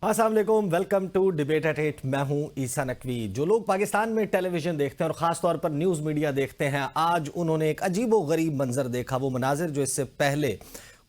अस्सलाम वालेकुम, welcome to debate eight 8। मैं हूं ईसा नकवी। जो लोग पाकिस्तान में टेलीविजन देखते हैं और ख़ास तौर पर न्यूज़ मीडिया देखते हैं, आज उन्होंने एक अजीबो गरीब मंजर देखा। वो मनाजिर जो इससे पहले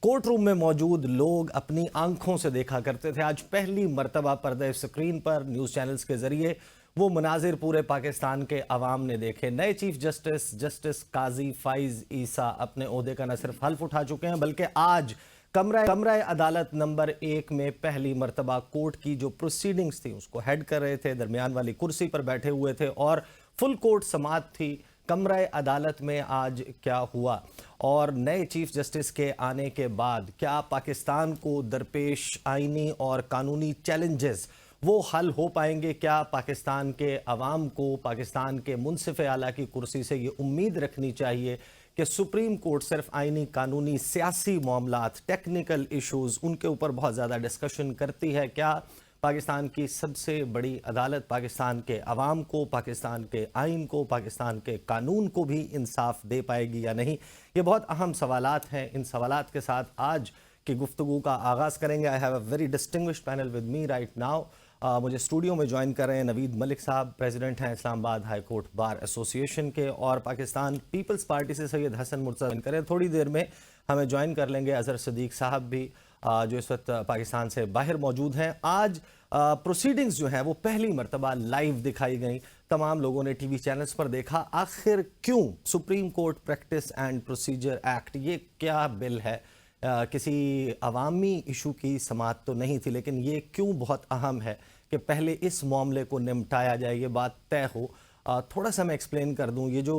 कोर्ट रूम में मौजूद लोग अपनी आंखों से देखा करते थे, आज पहली मरतबा पर्दे स्क्रीन पर न्यूज़ चैनल्स के ज़रिए वो मनाजिर पूरे पाकिस्तान के अवाम ने देखे। नए चीफ जस्टिस काजी फ़ाइज़ ईसा अपने ओहदे का न सिर्फ हल्फ उठा चुके हैं, बल्कि आज कमरा अदालत नंबर 1 में पहली मरतबा कोर्ट की जो प्रोसीडिंग्स थी उसको हेड कर रहे थे। दरमियान वाली कुर्सी पर बैठे हुए थे और फुल कोर्ट समात थी। कमरा अदालत में आज क्या हुआ और नए चीफ जस्टिस के आने के बाद क्या पाकिस्तान को दरपेश आईनी और कानूनी चैलेंजेस वो हल हो पाएंगे? क्या पाकिस्तान के अवाम को पाकिस्तान के मुनसिफ आला की कुर्सी से ये उम्मीद रखनी चाहिए कि सुप्रीम कोर्ट सिर्फ आईनी, कानूनी, सियासी मामलात, टेक्निकल इश्यूज उनके ऊपर बहुत ज़्यादा डिस्कशन करती है? क्या पाकिस्तान की सबसे बड़ी अदालत पाकिस्तान के अवाम को, पाकिस्तान के आइन को, पाकिस्तान के कानून को भी इंसाफ दे पाएगी या नहीं? ये बहुत अहम सवालात हैं। इन सवालात के साथ आज की गुफ्तगू का आगाज़ करेंगे। I have a very distinguished panel with me right now. मुझे स्टूडियो में ज्वाइन कर रहे हैं नवीद मलिक साहब, प्रेसिडेंट हैं Islamabad high court bar association के, और पाकिस्तान पीपल्स पार्टी से सैयद हसन मुर्तज़ा ज्वाइन करें। थोड़ी देर में हमें ज्वाइन कर लेंगे अज़हर सिद्दीक साहब भी, जो इस वक्त पाकिस्तान से बाहर मौजूद हैं। आज प्रोसीडिंग्स जो हैं वो पहली मरतबा लाइव दिखाई गई, तमाम लोगों ने टीवी चैनल्स पर देखा। आखिर क्यों supreme court practice and procedure act, ये क्या बिल है? किसी अवामी इशू की समात तो नहीं थी, लेकिन ये क्यों बहुत अहम है कि पहले इस मामले को निपटाया जाए, ये बात तय हो। थोड़ा सा मैं एक्सप्लेन कर दूं। ये जो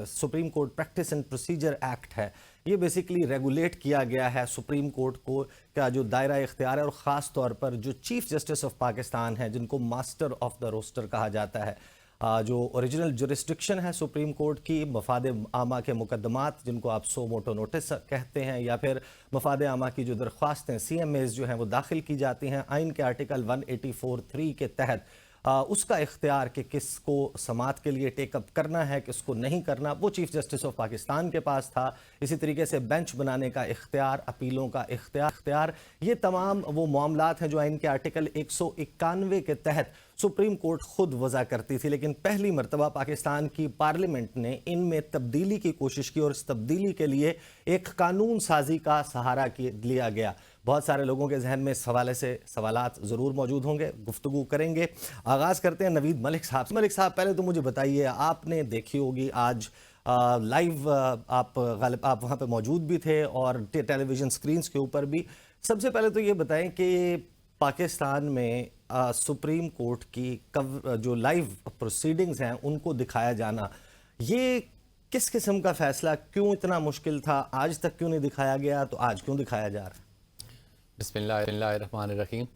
supreme court practice and procedure act है, ये बेसिकली रेगुलेट किया गया है सुप्रीम कोर्ट को का जो दायरा इख्तियार है, और ख़ास तौर पर जो चीफ जस्टिस ऑफ पाकिस्तान है, जिनको मास्टर ऑफ द रोस्टर कहा जाता है, जो ओरिजिनल जुरिस्डिक्शन है सुप्रीम कोर्ट की, मफाद आमा के मुकदमात जिनको आप सो मोटो नोटिस कहते हैं, या फिर मफाद आमा की जो दरख्वास्तें CMAs जो हैं वो दाखिल की जाती हैं आइन के आर्टिकल 184(3) के तहत, उसका इख्तियार कि किसको समात के लिए टेकअप करना है, किसको नहीं करना, वो चीफ जस्टिस ऑफ पाकिस्तान के पास था। इसी तरीके से बेंच बनाने का इख्तियार, अपीलों का इख्तियार, ये तमाम वो मामलात हैं जो आइन के आर्टिकल 191 के तहत सुप्रीम कोर्ट खुद वज़ा करती थी। लेकिन पहली मरतबा पाकिस्तान की पार्लियामेंट ने इनमें तब्दीली की कोशिश की और इस तब्दीली के लिए एक कानून साजी का सहारा लिया गया। बहुत सारे लोगों के जहन में इस हवाले से सवालात ज़रूर मौजूद होंगे, गुफ्तगू करेंगे। आगाज़ करते हैं नवीद मलिक साहब। मलिक साहब, पहले तो मुझे बताइए, आपने देखी होगी आज लाइव, आप वहाँ पे मौजूद भी थे और टेलीविज़न स्क्रीन्स के ऊपर भी। सबसे पहले तो ये बताएं कि पाकिस्तान में सुप्रीम कोर्ट की जो लाइव प्रोसीडिंग्स हैं उनको दिखाया जाना, ये किस किस्म का फ़ैसला, क्यों इतना मुश्किल था? आज तक क्यों नहीं दिखाया गया, तो आज क्यों दिखाया जा रहा है? बिस्मिल्लाहिर्रहमानिर्रहीम।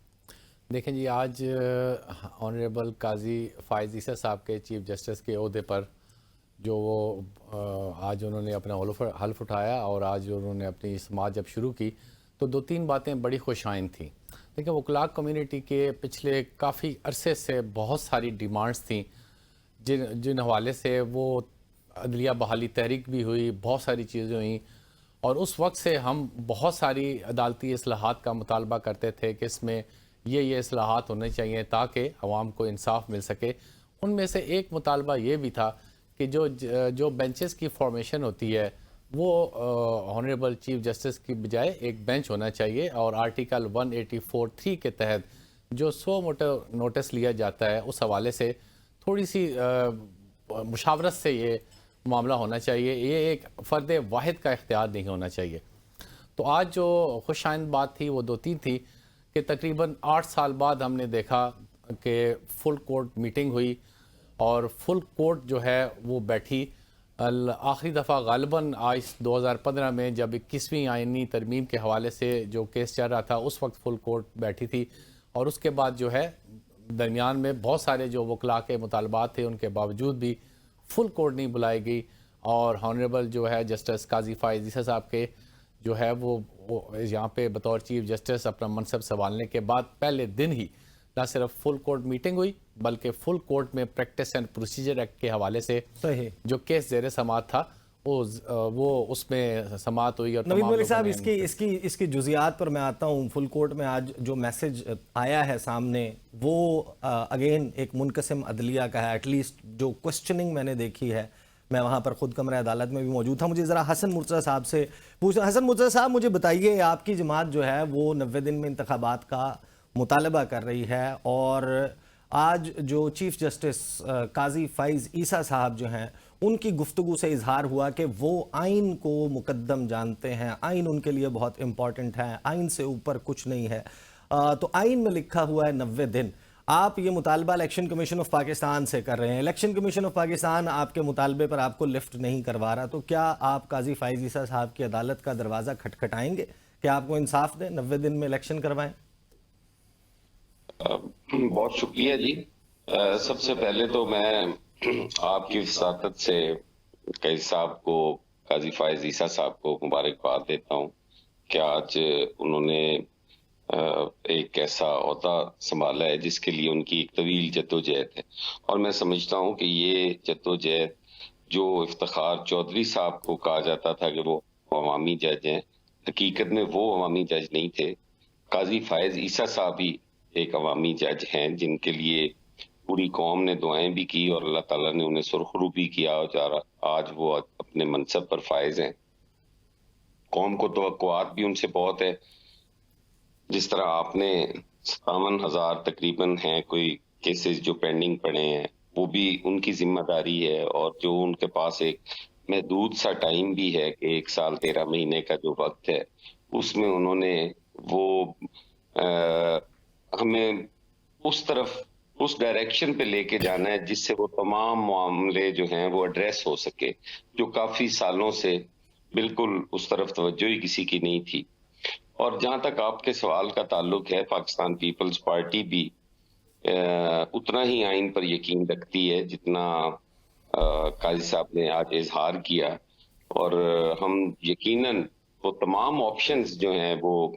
देखें जी, आज ऑनरेबल काजी फ़ाइज़ ईसा साहब के चीफ जस्टिस के ओहदे पर जो वो आज उन्होंने अपना हल्फ उठाया और आज उन्होंने अपनी समात जब शुरू की, तो दो तीन बातें बड़ी खुशाइन थी। देखिए, वकला कम्युनिटी के पिछले काफ़ी अरसे से बहुत सारी डिमांड्स थी, जिन हवाले से वो अदलिया बहाली तहरीक भी हुई, बहुत सारी चीज़ें हुई, और उस वक्त से हम बहुत सारी अदालती इस्लाहात का मुतालबा करते थे कि इसमें ये इस्लाहात होने चाहिए ताकि अवाम को इंसाफ मिल सके। उनमें से एक मुतालबा ये भी था कि जो बेंचेस की फॉर्मेशन होती है वो ऑनरेबल चीफ जस्टिस की बजाय एक बेंच होना चाहिए, और आर्टिकल 184(3) के तहत जो सो मोटो नोटिस लिया जाता है, उस हवाले से थोड़ी सी मुशावरत से ये मामला होना चाहिए। ये एक फ़र्द वाहिद का इख्तियार नहीं होना चाहिए। तो आज जो खुशाइन बात थी वो दो तीन थी कि तकरीबन 8 साल बाद हमने देखा कि फुल कोर्ट मीटिंग हुई और फुल कोर्ट जो है वो बैठी। आखिरी दफ़ा गालिबन आज 2015 में जब 21वीं आइनी तरमीम के हवाले से जो केस चल रहा था, उस वक्त फुल कोर्ट बैठी थी, और उसके बाद जो है दरमियान में बहुत सारे जो वकला के मुतालबात थे उनके बावजूद भी फुल कोर्ट नहीं बुलाई गई। और ऑनरेबल जो है जस्टिस काजी फ़ाइज़ ईसा साहब के जो है वो यहाँ पे बतौर चीफ जस्टिस अपना मनसब संभालने के बाद पहले दिन ही न सिर्फ फुल कोर्ट मीटिंग हुई, बल्कि फुल कोर्ट में प्रैक्टिस एंड प्रोसीजर एक्ट के हवाले से जो केस ज़ेर समात था وہ اس میں سماعت ہوئی اور نوید تمام ملک لوگوں صاحب نے اس کی جزیات پر میں آتا ہوں. فل کورٹ میں آج جو میسج آیا ہے سامنے وہ اگین ایک منقسم عدلیہ کا ہے. ایٹ لیسٹ جو کوسچننگ میں نے دیکھی ہے, میں وہاں پر خود کمرہ عدالت میں بھی موجود تھا. مجھے ذرا حسن مرتضیٰ صاحب سے پوچھنا. حسن مرتضیٰ صاحب, مجھے بتائیے, آپ کی جماعت جو ہے وہ 90 دن میں انتخابات کا مطالبہ کر رہی ہے, اور آج جو چیف جسٹس قاضی فائز عیسیٰ صاحب جو ہیں, ان کی گفتگو سے اظہار ہوا کہ وہ آئین کو مقدم جانتے ہیں, آئین ان کے لیے بہت امپورٹنٹ ہے, آئین سے اوپر کچھ نہیں ہے. تو آئین میں لکھا ہوا ہے 90 دن. آپ یہ مطالبہ الیکشن کمیشن آف پاکستان سے کر رہے ہیں. الیکشن کمیشن آف پاکستان آپ کے مطالبے پر آپ کو لفٹ نہیں کروا رہا, تو کیا آپ قاضی فائز عیسیٰ صاحب کی عدالت کا دروازہ کھٹکھٹائیں گے کہ آپ کو انصاف دیں, 90 دن میں الیکشن کروائیں؟ بہت شکریہ جی. سب سے پہلے تو میں آپ کی وساطت سے قاضی صاحب کو, قاضی فائز عیسیٰ صاحب کو مبارکباد دیتا ہوں کہ آج انہوں نے ایک ایسا عہدہ سنبھالا ہے جس کے لیے ان کی ایک طویل جدوجہد ہے, اور میں سمجھتا ہوں کہ یہ جدوجہد جو افتخار چودھری صاحب کو کہا جاتا تھا کہ وہ عوامی جج ہیں, حقیقت میں وہ عوامی جج نہیں تھے. قاضی فائز عیسیٰ صاحب ہی ایک عوامی جج ہیں جن کے لیے پوری قوم نے دعائیں بھی کی اور اللہ تعالیٰ نے انہیں سرخرو بھی کیا, اور آج وہ اپنے منصب پر فائز ہیں. قوم کو توقعات بھی ان سے بہت ہے. جس طرح آپ نے 57,000 تقریباً ہیں کوئی کیسز جو پینڈنگ پڑے ہیں, وہ بھی ان کی ذمہ داری ہے, اور جو ان کے پاس ایک محدود سا ٹائم بھی ہے کہ 1 سال 13 مہینے کا جو وقت ہے, اس میں انہوں نے وہ ہمیں اس طرف اس ڈائریکشن پہ لے کے جانا ہے جس سے وہ تمام معاملے جو ہیں وہ ایڈریس ہو سکے, جو کافی سالوں سے بالکل اس طرف توجہ ہی کسی کی نہیں تھی. اور جہاں تک آپ کے سوال کا تعلق ہے, پاکستان پیپلز پارٹی بھی اتنا ہی آئین پر یقین رکھتی ہے جتنا قاضی صاحب نے آج اظہار کیا, اور ہم یقیناً وہ تمام آپشنز جو ہیں وہ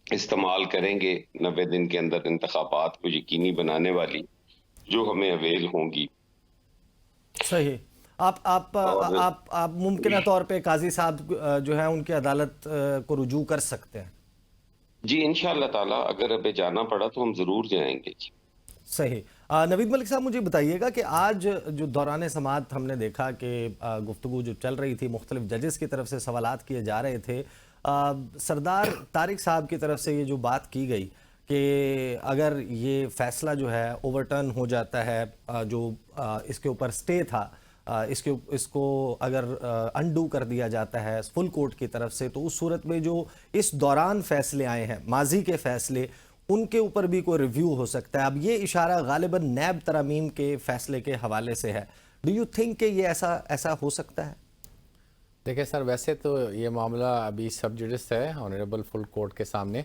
استعمال کریں گے 90 دن کے اندر انتخابات کو یقینی بنانے والی, جو ہمیں اویل ہوں گی. صحیح. آپ ممکنہ طور پہ قاضی صاحب جو ہے ان کی عدالت کو رجوع کر سکتے ہیں؟ جی انشاءاللہ تعالیٰ, اگر ابھی جانا پڑا تو ہم ضرور جائیں گے. جی صحیح. نوید ملک صاحب, مجھے بتائیے گا کہ آج جو دوران سماعت ہم نے دیکھا کہ گفتگو جو چل رہی تھی, مختلف ججز کی طرف سے سوالات کیے جا رہے تھے, سردار طارق صاحب کی طرف سے یہ جو بات کی گئی کہ اگر یہ فیصلہ جو ہے اوور ٹرن ہو جاتا ہے, جو اس کے اوپر سٹے تھا, اس کو اگر انڈو کر دیا جاتا ہے فل کورٹ کی طرف سے, تو اس صورت میں جو اس دوران فیصلے آئے ہیں, ماضی کے فیصلے, ان کے اوپر بھی کوئی ریویو ہو سکتا ہے. اب یہ اشارہ غالباً نیب ترامیم کے فیصلے کے حوالے سے ہے. ڈو یو تھنک کہ یہ ایسا ہو سکتا ہے؟ دیکھیں سر, ویسے تو یہ معاملہ ابھی سب جوڈس ہے آنریبل فل کورٹ کے سامنے,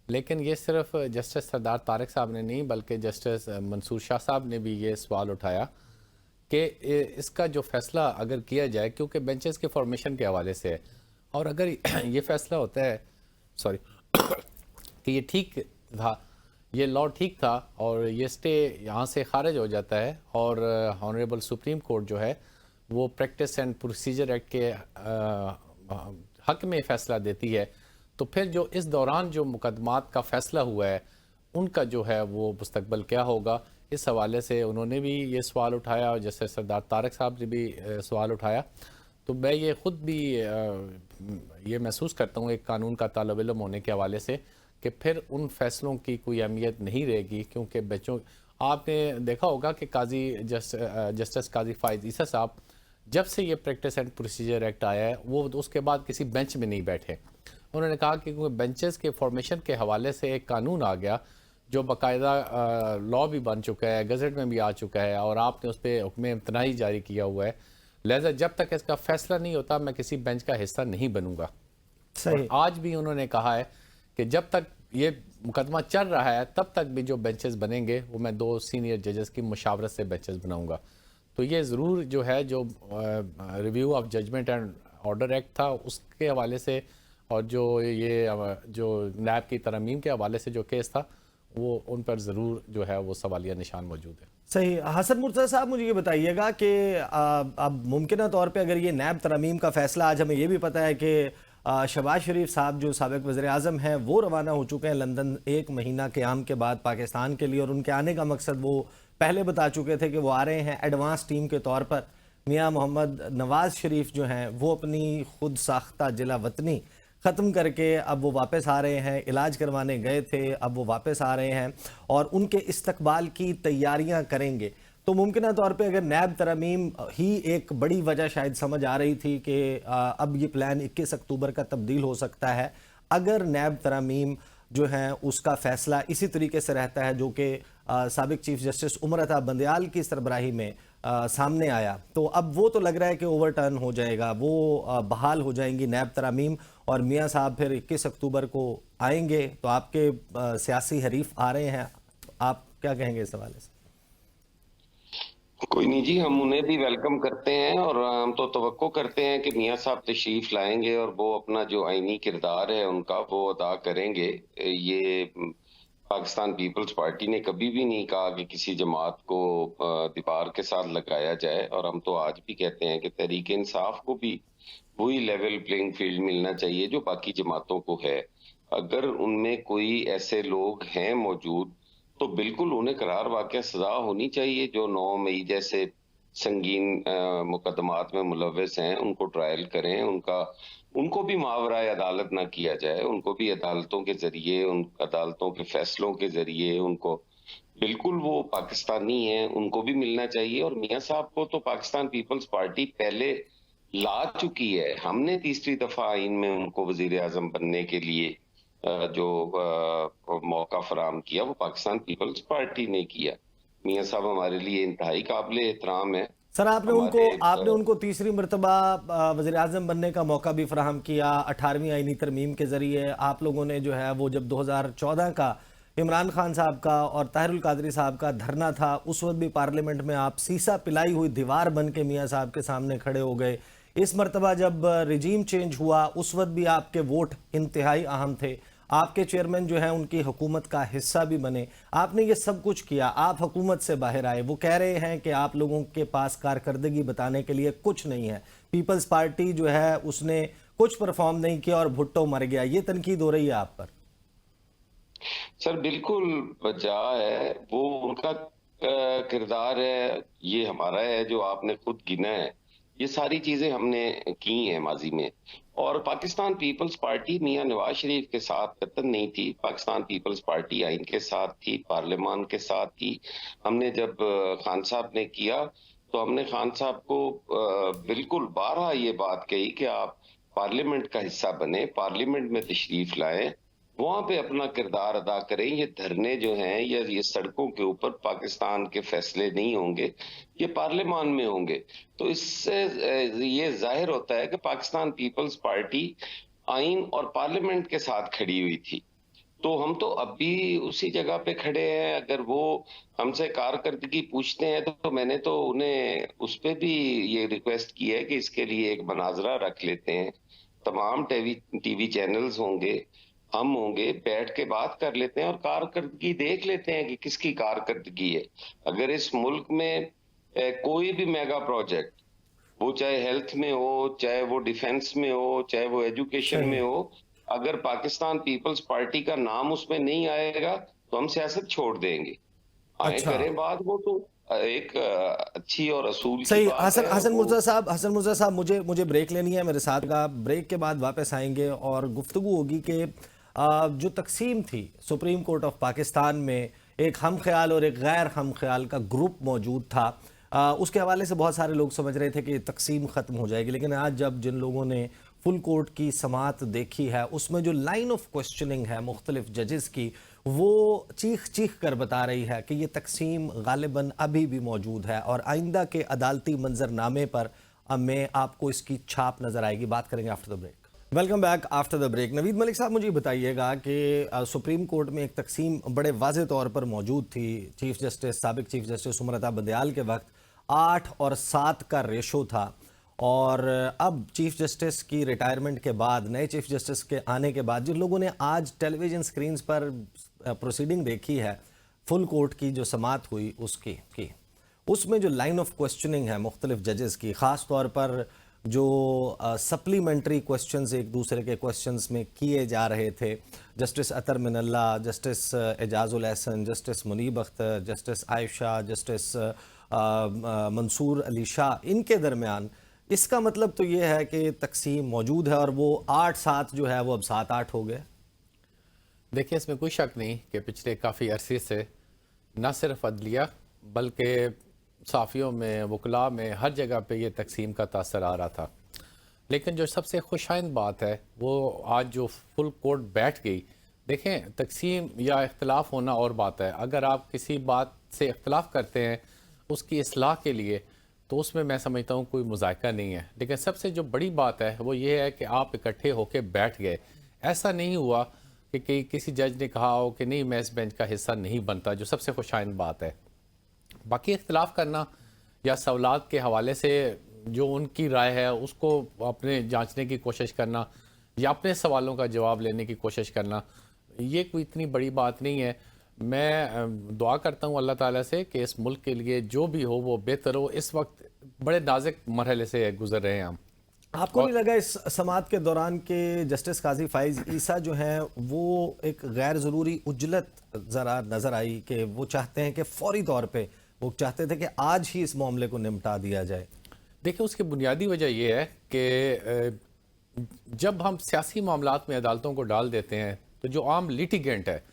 لیکن یہ صرف جسٹس سردار طارق صاحب نے نہیں بلکہ جسٹس منصور شاہ صاحب نے بھی یہ سوال اٹھایا کہ اس کا جو فیصلہ اگر کیا جائے, کیونکہ بینچز کے فارمیشن کے حوالے سے ہے, اور اگر یہ فیصلہ ہوتا ہے کہ یہ ٹھیک تھا, یہ لاء ٹھیک تھا, اور یہ سٹے یہاں سے خارج ہو جاتا ہے, اور آنریبل سپریم کورٹ جو ہے وہ پریکٹس اینڈ پروسیجر ایکٹ کے حق میں فیصلہ دیتی ہے, تو پھر جو اس دوران جو مقدمات کا فیصلہ ہوا ہے ان کا جو ہے وہ مستقبل کیا ہوگا, اس حوالے سے انہوں نے بھی یہ سوال اٹھایا, اور جیسے سردار طارق صاحب نے بھی سوال اٹھایا. تو میں یہ خود بھی یہ محسوس کرتا ہوں ایک قانون کا طالب علم ہونے کے حوالے سے کہ پھر ان فیصلوں کی کوئی اہمیت نہیں رہے گی, کیونکہ بچوں, آپ نے دیکھا ہوگا کہ جسٹس قاضی فائز عیسیٰ صاحب جب سے یہ پریکٹس اینڈ پروسیجر ایکٹ آیا ہے وہ اس کے بعد کسی بینچ میں نہیں بیٹھے. انہوں نے کہا کہ بینچز کے فارمیشن کے حوالے سے ایک قانون آ گیا جو باقاعدہ لاء بھی بن چکا ہے, گزٹ میں بھی آ چکا ہے, اور آپ نے اس پہ حکم امتناعی جاری کیا ہوا ہے, لہذا جب تک اس کا فیصلہ نہیں ہوتا میں کسی بینچ کا حصہ نہیں بنوں گا. صحیح. آج بھی انہوں نے کہا ہے کہ جب تک یہ مقدمہ چل رہا ہے تب تک بھی جو بینچز بنیں گے وہ میں 2 سینئر ججز کی مشاورت سے بینچز بناؤں گا. تو یہ ضرور جو ہے جو review of judgment and order act تھا اس کے حوالے سے, اور جو یہ جو نیب کی ترامیم کے حوالے سے جو کیس تھا, وہ ان پر ضرور جو ہے وہ سوالیہ نشان موجود ہے۔ صحیح۔ حسن مرتضیٰ صاحب مجھے یہ بتائیے گا کہ اب ممکنہ طور پہ اگر یہ نیب ترامیم کا فیصلہ، آج ہمیں یہ بھی پتہ ہے کہ شہباز شریف صاحب جو سابق وزیر اعظم ہیں وہ روانہ ہو چکے ہیں لندن 1 مہینہ قیام کے بعد پاکستان کے لیے، اور ان کے آنے کا مقصد وہ پہلے بتا چکے تھے کہ وہ آ رہے ہیں ایڈوانس ٹیم کے طور پر۔ میاں محمد نواز شریف جو ہیں وہ اپنی خود ساختہ جلا وطنی ختم کر کے اب وہ واپس آ رہے ہیں، علاج کروانے گئے تھے، اب وہ واپس آ رہے ہیں اور ان کے استقبال کی تیاریاں کریں گے۔ تو ممکنہ طور پہ اگر نیب ترامیم ہی ایک بڑی وجہ شاید سمجھ آ رہی تھی کہ اب یہ پلان 21 اکتوبر کا تبدیل ہو سکتا ہے اگر نیب ترامیم جو ہیں اس کا فیصلہ اسی طریقے سے رہتا ہے جو کہ سابق چیف جسٹس عمر عطا بندیال کی سربراہی میں سامنے آیا، تو اب وہ تو لگ رہا ہے کہ اوور ٹرن ہو جائے گا، وہ بحال ہو جائیں گی نیب ترامیم، اور میاں صاحب پھر 21 اکتوبر کو آئیں گے۔ تو آپ کے سیاسی حریف آ رہے ہیں، آپ کیا کہیں گے اس حوالے سے؟ کوئی نہیں جی، ہم انہیں بھی ویلکم کرتے ہیں اور ہم تو توقع کرتے ہیں کہ میاں صاحب تشریف لائیں گے اور وہ اپنا جو آئینی کردار ہے ان کا وہ ادا کریں گے۔ یہ پاکستان پیپلز پارٹی نے کبھی بھی نہیں کہا کہ کسی جماعت کو دیوار کے ساتھ لگایا جائے، اور ہم تو آج بھی کہتے ہیں کہ تحریک انصاف کو بھی وہی لیول پلینگ فیلڈ ملنا چاہیے جو باقی جماعتوں کو ہے۔ اگر ان میں کوئی ایسے لوگ ہیں موجود تو بالکل انہیں قرار واقع سزا ہونی چاہیے، جو 9 مئی جیسے سنگین مقدمات میں ملوث ہیں ان کو ٹرائل کریں، ان کو بھی ماورائے عدالت نہ کیا جائے، ان کو بھی عدالتوں کے ذریعے، ان عدالتوں کے فیصلوں کے ذریعے ان کو بالکل وہ پاکستانی ہیں ان کو بھی ملنا چاہیے۔ اور میاں صاحب کو تو پاکستان پیپلز پارٹی پہلے لا چکی ہے، ہم نے تیسری دفعہ آئین میں ان کو وزیر اعظم بننے کے لیے جو موقع فراہم کیا وہ پاکستان پیپلز پارٹی نے کیا۔ میاں صاحب ہمارے لیے انتہائی قابل احترام ہے۔ سر آپ نے ان کو تیسری مرتبہ وزیر اعظم بننے کا موقع بھی فراہم کیا 18ویں آئینی ترمیم کے ذریعے۔ آپ لوگوں نے جو ہے وہ جب 2014 کا عمران خان صاحب کا اور طاہر القادری صاحب کا دھرنا تھا، اس وقت بھی پارلیمنٹ میں آپ سیسا پلائی ہوئی دیوار بن کے میاں صاحب کے سامنے کھڑے ہو گئے۔ اس مرتبہ جب رجیم چینج ہوا اس وقت بھی آپ کے ووٹ انتہائی اہم تھے، آپ کے چیئرمین جو ہیں ان کی حکومت کا حصہ بھی بنے، آپ نے یہ سب کچھ کیا، آپ حکومت سے باہر آئے۔ وہ کہہ رہے ہیں کہ آپ لوگوں کے پاس کارکردگی بتانے کے لیے کچھ نہیں ہے، پیپلز پارٹی جو ہے اس نے کچھ پرفارم نہیں کیا اور بھٹو مر گیا، یہ تنقید ہو رہی ہے آپ پر۔ سر بالکل بجا ہے، وہ ان کا کردار ہے، یہ ہمارا ہے جو آپ نے خود گنا ہے۔ یہ ساری چیزیں ہم نے کی ہیں ماضی میں، اور پاکستان پیپلز پارٹی میاں نواز شریف کے ساتھ قطعاً نہیں تھی۔ پاکستان پیپلز پارٹی آئین کے ساتھ تھی، پارلیمان کے ساتھ تھی۔ ہم نے جب خان صاحب نے کیا تو ہم نے خان صاحب کو بالکل بارہا یہ بات کہی کہ آپ پارلیمنٹ کا حصہ بنے، پارلیمنٹ میں تشریف لائیں، وہاں پہ اپنا کردار ادا کریں۔ یہ دھرنے جو ہیں یا یہ سڑکوں کے اوپر پاکستان کے فیصلے نہیں ہوں گے، یہ پارلیمان میں ہوں گے۔ تو اس سے یہ ظاہر ہوتا ہے کہ پاکستان پیپلز پارٹی آئین اور پارلیمنٹ کے ساتھ کھڑی ہوئی تھی۔ تو ہم تو اب بھی اسی جگہ پہ کھڑے ہیں۔ اگر وہ ہم سے کارکردگی پوچھتے ہیں تو میں نے تو انہیں اس پہ بھی یہ ریکویسٹ کی ہے کہ اس کے لیے ایک مناظرہ رکھ لیتے ہیں، تمام ٹی وی چینلز ہوں گے، ہم ہوں گے، بیٹھ کے بات کر لیتے ہیں اور کارکردگی دیکھ لیتے ہیں کہ کس کی کارکردگی ہے۔ اگر اس ملک میں کوئی بھی میگا پروجیکٹ، وہ چاہے ہیلتھ میں ہو، چاہے وہ ڈیفنس میں ہو، چاہے وہ ایجوکیشن میں ہو، اگر پاکستان پیپلز پارٹی کا نام اس میں نہیں آئے گا تو ہم سیاست چھوڑ دیں گے۔ آئیں کریں بات، وہ تو ایک اچھی اور اصول کی بات ہے۔ حسن مرتضیٰ صاحب مجھے بریک لینی ہے، میرے ساتھ کا بریک کے بعد واپس آئیں گے اور گفتگو ہوگی کہ جو تقسیم تھی سپریم کورٹ آف پاکستان میں، ایک ہم خیال اور ایک غیر ہم خیال کا گروپ موجود تھا، اس کے حوالے سے بہت سارے لوگ سمجھ رہے تھے کہ تقسیم ختم ہو جائے گی، لیکن آج جب جن لوگوں نے فل کورٹ کی سماعت دیکھی ہے اس میں جو لائن آف کوسچننگ ہے مختلف ججز کی، وہ چیخ کر بتا رہی ہے کہ یہ تقسیم غالباً ابھی بھی موجود ہے اور آئندہ کے عدالتی منظرنامے پر میں آپ کو اس کی چھاپ نظر آئے گی۔ بات کریں گے after the break. Welcome back after the break. Naveed Malik صاحب مجھے بتائیے گا کہ سپریم کورٹ میں ایک تقسیم بڑے واضح طور پر موجود تھی، سابق چیف جسٹس عمر عطا بندیال کے وقت 8 اور 7 کا ریشو تھا، اور اب چیف جسٹس کی ریٹائرمنٹ کے بعد، نئے چیف جسٹس کے آنے کے بعد، جن لوگوں نے آج ٹیلی ویژن سکرینز پر प्रोसीडिंग देखी है फुल कोर्ट की जो समाअत हुई उसकी उसमें जो लाइन ऑफ क्वेश्चनिंग है मुख्तलिफ जजेस की, ख़ास तौर पर जो सप्लीमेंट्री क्वेश्चंस एक दूसरे के क्वेश्चंस में किए जा रहे थे, justice Athar Minallah, justice Ijazul Ahsan, justice Munib Akhtar, justice Ayesha, justice Mansoor Ali Shah, इनके दरमियान, इसका मतलब तो ये है कि तकसीम मौजूद है और वो 8-7 जो है वो अब 7-8 हो गए। देखिए, इसमें कोई शक नहीं कि पिछले काफ़ी अरसे से न सिर्फ अदलिया बल्कि साफ़ियों में, वकला में, हर जगह पे ये तकसीम का तासर आ रहा था। लेकिन जो सबसे खुशाइंद बात है वो आज जो फुल कोर्ट बैठ गई। देखें, तकसीम या इख्तलाफ होना और बात है, अगर आप किसी बात से इख्तलाफ करते हैं उसकी इस्लाह के लिए तो उसमें मैं समझता हूँ कोई मुज़ायका नहीं है। लेकिन सबसे जो बड़ी बात है वो ये है कि आप इकट्ठे होकर बैठ गए। ऐसा नहीं हुआ कि किसी जज ने कहा हो कि नहीं मैं इस बेंच का हिस्सा नहीं बनता, जो सबसे खुशाइंद बात है। बाकी इख्तलाफ करना या सवालात के हवाले से जो उनकी राय है उसको अपने जांचने की कोशिश करना या अपने सवालों का जवाब लेने की कोशिश करना, ये कोई इतनी बड़ी बात नहीं है। मैं दुआ करता हूँ अल्लाह ताला से कि इस मुल्क के लिए जो भी हो वो बेहतर हो। इस वक्त बड़े नाजुक मरहले से गुजर रहे हैं हम। आपको नहीं लगा इस समाअत के दौरान के जस्टिस काजी फाइज ईसा जो हैं वो एक गैर ज़रूरी उजलत ज़रा नज़र आई कि वो चाहते हैं कि फौरी तौर पे वो चाहते थे कि आज ही इस मामले को निपटा दिया जाए? देखिए, उसकी बुनियादी वजह यह है कि जब हम सियासी मामलात में अदालतों को डाल देते हैं तो जो आम लिटिगेंट है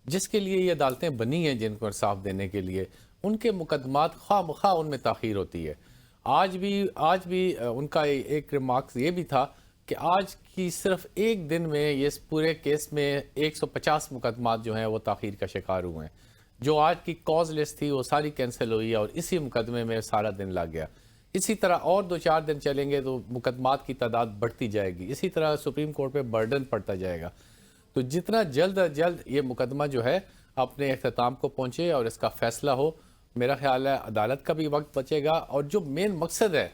जिसके लिए ये अदालतें बनी हैं जिनको इंसाफ देने के लिए, उनके मुकदमात ख्वाह उनमें ताख़ीर होती है। आज भी उनका एक रिमार्क्स ये भी था कि आज की सिर्फ एक दिन में ये इस पूरे केस में 150 मुकदमात जो हैं वो ताख़ीर का शिकार हुए हैं। जो आज की कॉज लिस्ट थी वो सारी कैंसिल हुई और इसी मुकदमे में सारा दिन लग गया। इसी तरह और 2-4 दिन चलेंगे तो मुकदमात की तादाद बढ़ती जाएगी। इसी तरह सुप्रीम कोर्ट पे बर्डन पड़ता जाएगा। तो जितना जल्द अज जल्द ये मुकदमा जो है अपने अख्ताम को पहुँचे और इसका फैसला हो, मेरा ख्याल है अदालत का भी वक्त बचेगा। और जो मेन मकसद है,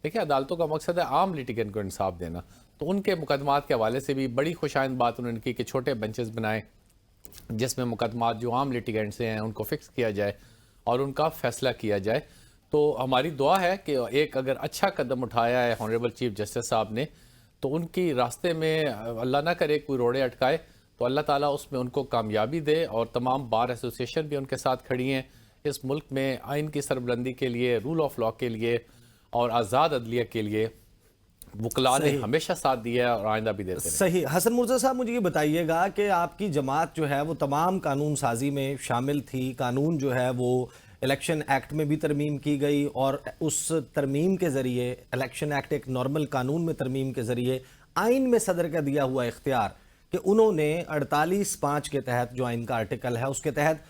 देखिए अदालतों का मकसद है आम लिटिगेंट को इंसाफ देना, तो उनके मुकदमात के हवाले से भी बड़ी खुशाइंद बात उन्होंने की कि छोटे बेंचेस बनाएं जिसमें मुकदमात जो आम लिटिगेंट से हैं उनको फिक्स किया जाए और उनका फैसला किया जाए। तो हमारी दुआ है कि एक अगर अच्छा कदम उठाया है ऑनरेबल चीफ जस्टिस साहब ने, तो उनकी रास्ते में अल्लाह ना करे कोई रोड़े अटकाए, तो अल्लाह ताला उसमें उनको कामयाबी दे। और तमाम बार एसोसिएशन भी उनके साथ खड़ी हैं इस मुल्क में आइन की सरबलंदी के लिए, रूल ऑफ लॉ के लिए और आज़ाद अदलिया के लिए। वकला ने हमेशा साथ दिया है और आइंदा भी देते हैं। सही। हसन मुर्तज़ा साहब, मुझे ये बताइएगा कि आपकी जमात जो है वो तमाम कानून साजी में शामिल थी। कानून जो है वो इलेक्शन एक्ट में भी तरमीम की गई और उस तरमीम के ज़रिए, इलेक्शन एक्ट एक नॉर्मल कानून में तरमीम के ज़रिए आइन में सदर का दिया हुआ इख्तियार कि उन्होंने 48(5) के तहत जो आइन का आर्टिकल है उसके तहत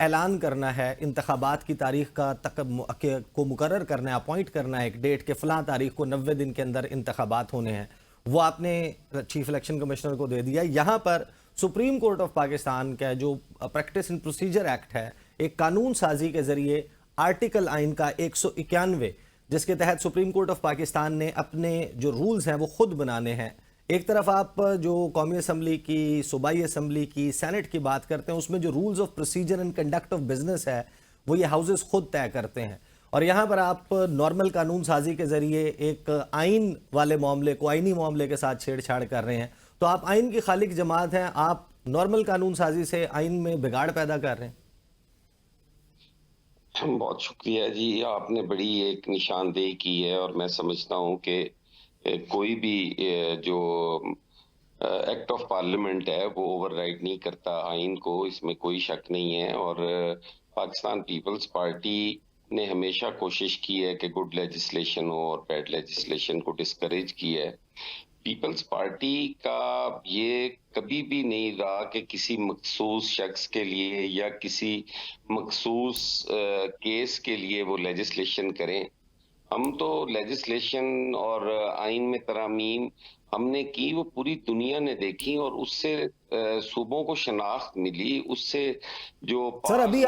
ऐलान करना है, इंतखाबात की तारीख को मुकर्रर करना है, अपॉइंट करना है एक डेट के फ़लाँ तारीख को 90 दिन के अंदर इंतखाबात होने हैं। वो आपने चीफ इलेक्शन कमिश्नर को दे दिया। यहाँ पर सुप्रीम कोर्ट ऑफ पाकिस्तान का जो प्रैक्टिस एंड प्रोसीजर एक्ट है, एक कानून साजी के ज़रिए आर्टिकल आइन का 191 जिसके तहत सुप्रीम कोर्ट ऑफ पाकिस्तान ने अपने जो रूल्स हैं वो खुद बनाने हैं। एक तरफ आप जो कौमी असम्बली की, सूबाई असम्बली की, सेनेट की बात करते हैं, उसमें जो rules of procedure and conduct of business है वो ये हाउसेस खुद तय करते हैं। और यहाँ पर आप नॉर्मल कानून साजी के ज़रिए एक आइन वाले मामले को आइनी मामले के साथ छेड़छाड़ कर रहे हैं। तो आप आइन की खालिक जमात हैं, आप नॉर्मल कानून साजी से आइन में बिगाड़ पैदा कर रहे हैं। बहुत शुक्रिया जी, आपने बड़ी एक निशानदेही की है और मैं समझता हूँ कि कोई भी जो एक्ट ऑफ पार्लियामेंट है वो ओवरराइड नहीं करता आइन को, इसमें कोई शक नहीं है। और पाकिस्तान पीपल्स पार्टी ने हमेशा कोशिश की है कि गुड लेजिस्लेशन हो और बैड लेजिस्लेशन को डिस्करेज की है। पीपल्स पार्टी का ये कभी भी नहीं रहा कि किसी मखसूस शख्स के लिए या किसी मखसूस केस के लिए वो लेजिस्लेशन करें। हम तो लेजिस्लेशन और आइन में तरामीम हमने की, वो पूरी दुनिया ने देखी और उससे सूबों को शनाख्त मिली, उससे जो सर अभी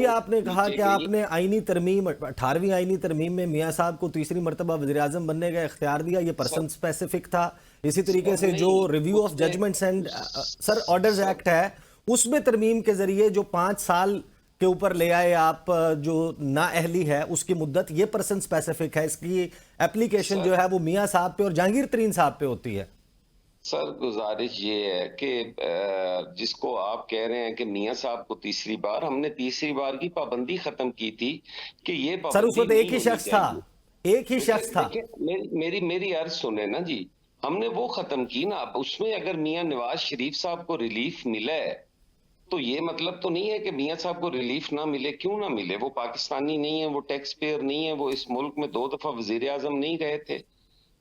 आपने कहा कि आपने आईनी तरमीम 18वीं आईनी तरमीम में मियां साहब को तीसरी मरतबा वज़ीर आज़म बनने का इख्तियार दिया, ये पर्सन स्पेसिफिक था। इसी तरीके से जो review of judgments and sir orders act है اس میں ترمیم کے ذریعے جو 5 سال کے اوپر لے آئے آپ جو نااہلی ہے اس کی مدت، یہ پرسن اسپیسیفک ہے، اس کی اپلیکیشن جو ہے وہ میاں صاحب پہ اور جہانگیر ترین صاحب پہ ہوتی ہے۔ سر گزارش یہ ہے کہ جس کو آپ کہہ رہے ہیں کہ میاں صاحب کو تیسری بار، ہم نے تیسری بار کی پابندی ختم کی تھی کہ یہ سر اس پابندی وقت ایک ہی نہیں ہونی شخص تھا، چاہیے۔ ایک ہی شخص تھا۔ دیکھیں میری عرض سنیں نا جی، ہم نے وہ ختم کی نا۔ اب اس میں اگر میاں نواز شریف صاحب کو ریلیف ملا ہے تو یہ مطلب تو نہیں ہے کہ میاں صاحب کو ریلیف نہ ملے۔ کیوں نہ ملے؟ وہ پاکستانی نہیں ہے، وہ ٹیکس پیئر نہیں ہے، وہ اس ملک میں 2 دفعہ وزیر اعظم نہیں رہے تھے۔